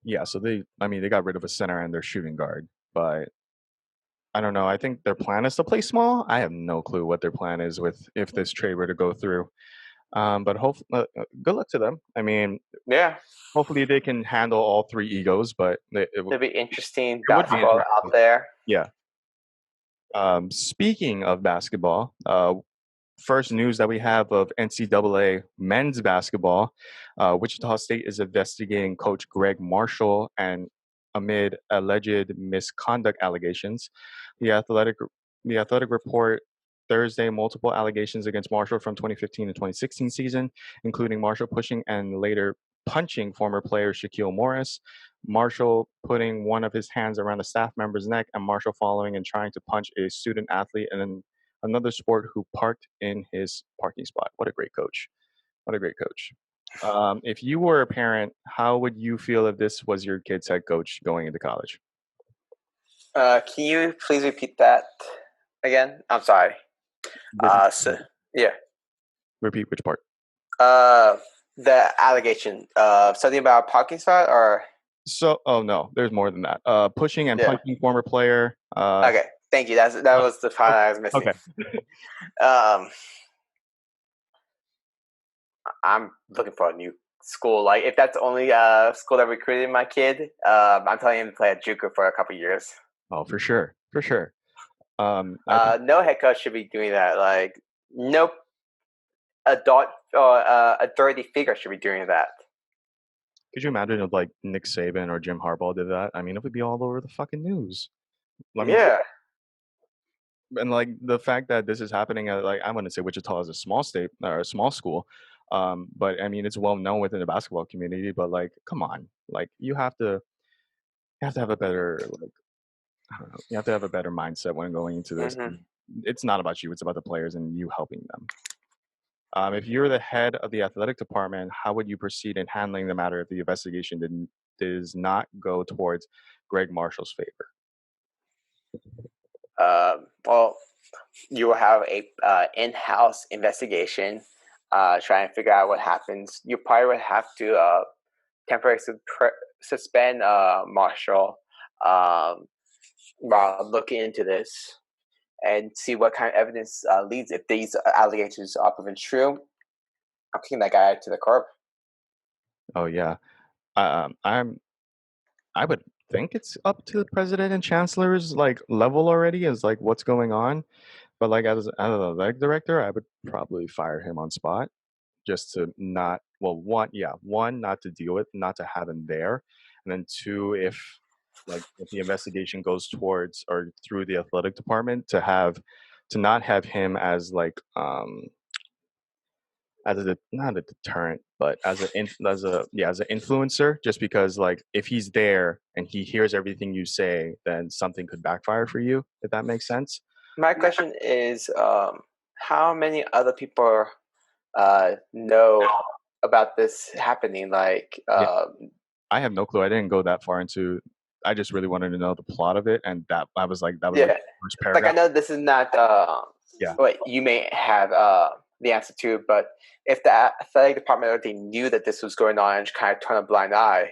Yeah, so they got rid of a center and their shooting guard, but I don't know. I think their plan is to play small. I have no clue what their plan is if this trade were to go through. But good luck to them. I mean, yeah. Hopefully they can handle all three egos, but it'll be interesting basketball out there. Yeah. Speaking of basketball, first news that we have of NCAA men's basketball, Wichita State is investigating coach Greg Marshall and amid alleged misconduct allegations. The Athletic report Thursday multiple allegations against Marshall from 2015 to 2016 season, including Marshall pushing and later punching former player Shaquille Morris, Marshall putting one of his hands around a staff member's neck, and Marshall following and trying to punch a student athlete and another sport who parked in his parking spot. What a great coach. What a great coach. If you were a parent, how would you feel if this was your kid's head coach going into college? Can you please repeat that again? I'm sorry. Yeah. Repeat which part? The allegation. Something about a parking spot or? Oh no, there's more than that. Pushing and punching former player. Okay, thank you. That was the part I was missing. Okay. I'm looking for a new school. Like, if that's the only school that recruited my kid, I'm telling him to play at JUCO for a couple of years. Oh, for sure. No head coach should be doing that. Like, no adult or authority figure should be doing that. Could you imagine if like Nick Saban or Jim Harbaugh did that? I mean, it would be all over the fucking news. Yeah. And like the fact that this is happening at, like, I'm going to say Wichita is a small state or a small school, but I mean it's well known within the basketball community. But like, come on, like you have to have a better, like, I don't know, you have to have a better mindset when going into this. It's not about you; it's about the players and you helping them. If you're the head of the athletic department, how would you proceed in handling the matter if the investigation does not go towards Greg Marshall's favor? Well, you will have a in-house investigation, try and figure out what happens. You probably would have to temporarily suspend Marshall while looking into this and see what kind of evidence leads. If these allegations are proven true, I'm kicking that guy to the curb. Oh yeah, I would think it's up to the president and chancellor's like level already as like what's going on, but like as an athletic director, I would probably fire him on spot just to not one not to deal with, not to have him there, and then two, if the investigation goes towards or through the athletic department, to not have him as like not a deterrent, but as an influencer, just because like if he's there and he hears everything you say, then something could backfire for you, if that makes sense. My question is, how many other people know about this happening? Like, I have no clue. I didn't go that far into. I just really wanted to know the plot of it, and that was like the first paragraph. Like I know this is not what you may have the answer to, but if the athletic department already knew that this was going on and kind of turned a blind eye,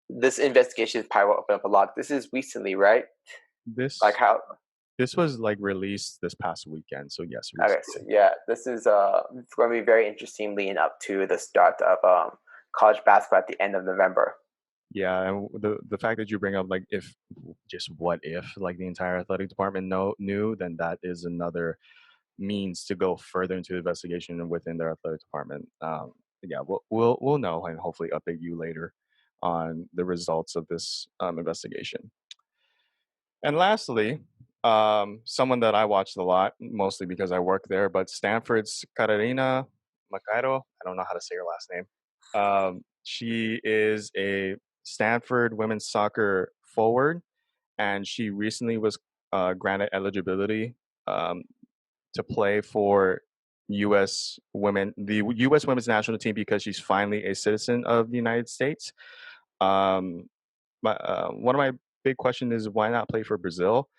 this investigation probably will open up a lot. This is recently, right? This was like released this past weekend, so yes. Recently. Okay, so yeah, this is going to be very interesting leading up to the start of college basketball at the end of November. Yeah, and the fact that you bring up like what if like the entire athletic department knew, then that is another means to go further into the investigation within their athletic department. Yeah, we'll know and hopefully update you later on the results of this investigation. And lastly, someone that I watched a lot, mostly because I work there, but Stanford's Catarina Macario, I don't know how to say her last name. She is a Stanford women's soccer forward, and she recently was granted eligibility to play for the U.S. women's national team because she's finally a citizen of the United States. One of my big question is why not play for Brazil?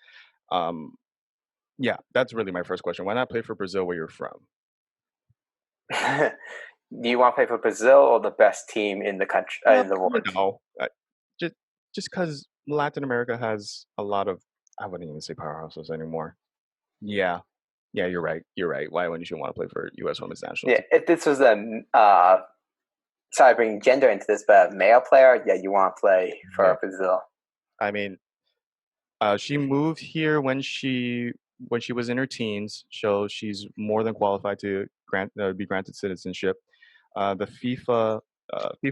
Yeah, that's really my first question. Why not play for Brazil where you're from? Do you want to play for Brazil or the best team in the country in the world? No, just because Latin America has a lot of, I wouldn't even say powerhouses anymore. Yeah, you're right. Why wouldn't you want to play for U.S. women's national team? If this was a sorry, bringing gender into this, but a male player, you want to play for Brazil. I mean, she moved here when she was in her teens, so she's more than qualified to be granted citizenship. The FIFA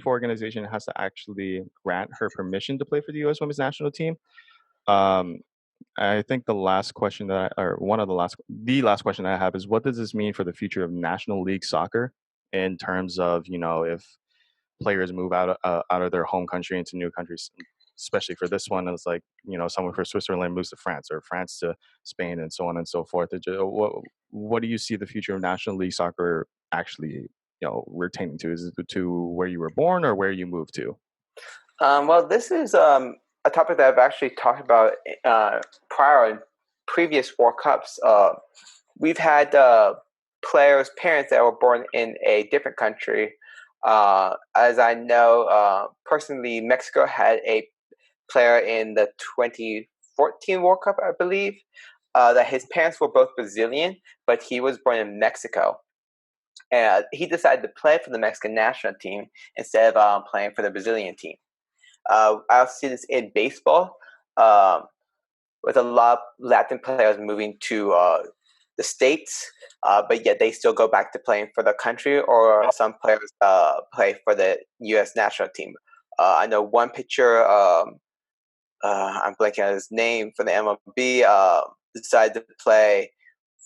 organization has to actually grant her permission to play for the U.S. women's national team. I think the last question the last question I have is, what does this mean for the future of National League soccer in terms of, if players move out of their home country into new countries, especially for this one, it's like, someone for Switzerland moves to France or France to Spain and so on and so forth. What do you see the future of National League soccer actually, retaining to? Is it to where you were born or where you moved to? Well, this is a topic that I've actually talked about prior in previous World Cups. We've had players' parents that were born in a different country. As I know, personally, Mexico had a player in the 2014 World Cup, I believe, that his parents were both Brazilian, but he was born in Mexico. And he decided to play for the Mexican national team instead of playing for the Brazilian team. I'll see this in baseball, with a lot of Latin players moving to the States, but yet they still go back to playing for the country, or some players play for the U.S. national team. I know one pitcher, I'm blanking on his name, for the MLB, decided to play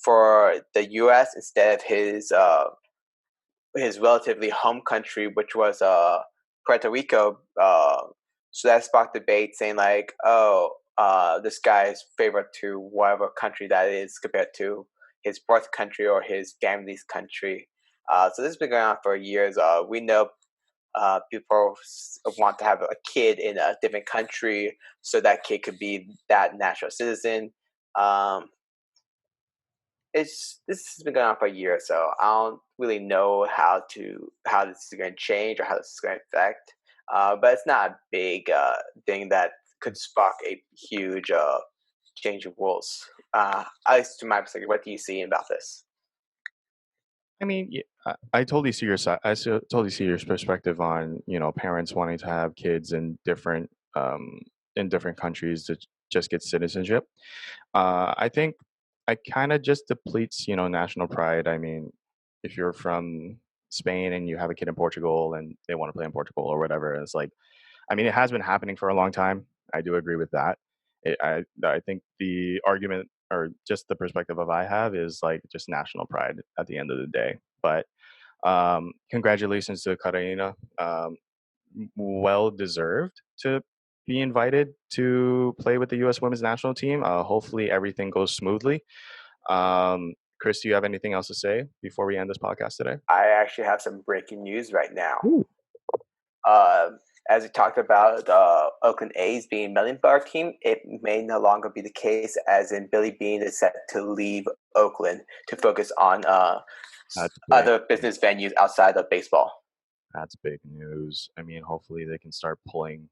for the U.S. instead of his relatively home country, which was Puerto Rico. So that sparked debate saying like, this guy is favored to whatever country that is compared to his birth country or his family's country. So this has been going on for years. We know people want to have a kid in a different country so that kid could be that national citizen. This has been going on for a year, so I don't really know how this is going to change or how this is going to affect. But it's not a big thing that could spark a huge change of rules. At least to my perspective, what do you see about this? I mean, I totally see your side. I totally see your perspective on parents wanting to have kids in different countries to just get citizenship. I think it kind of just depletes national pride. I mean, if you're from Spain and you have a kid in Portugal and they want to play in Portugal or whatever, it's like, I mean, it has been happening for a long time. I do agree with that. I think the argument or just the perspective of I have is like just national pride at the end of the day. But congratulations to Catarina. Well deserved to be invited to play with the U.S. Women's National Team. Hopefully everything goes smoothly. Kris, do you have anything else to say before we end this podcast today? I actually have some breaking news right now. Ooh. As we talked about the Oakland A's being $1 million team, it may no longer be the case, as in Billy Beane is set to leave Oakland to focus on other business venues outside of baseball. That's big news. I mean, hopefully they can start pulling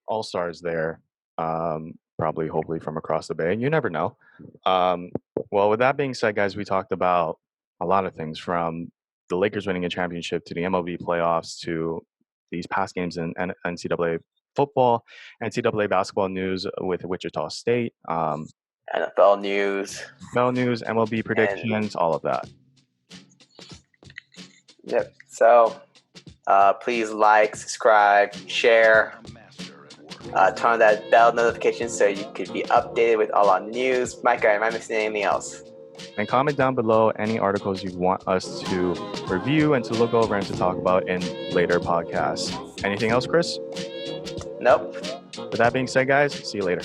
all-stars there, hopefully from across the bay. You never know. Well, with that being said, guys, we talked about a lot of things, from the Lakers winning a championship to the MLB playoffs to these past games in NCAA football, NCAA basketball news with Wichita State, NFL news, MLB predictions, all of that. Yep. So please like, subscribe, share, turn on that bell notification so you could be updated with all our news. Micah, am I missing anything else? And comment down below any articles you want us to review and to look over and to talk about in later podcasts. Anything else, Kris? Nope. With that being said, guys, see you later.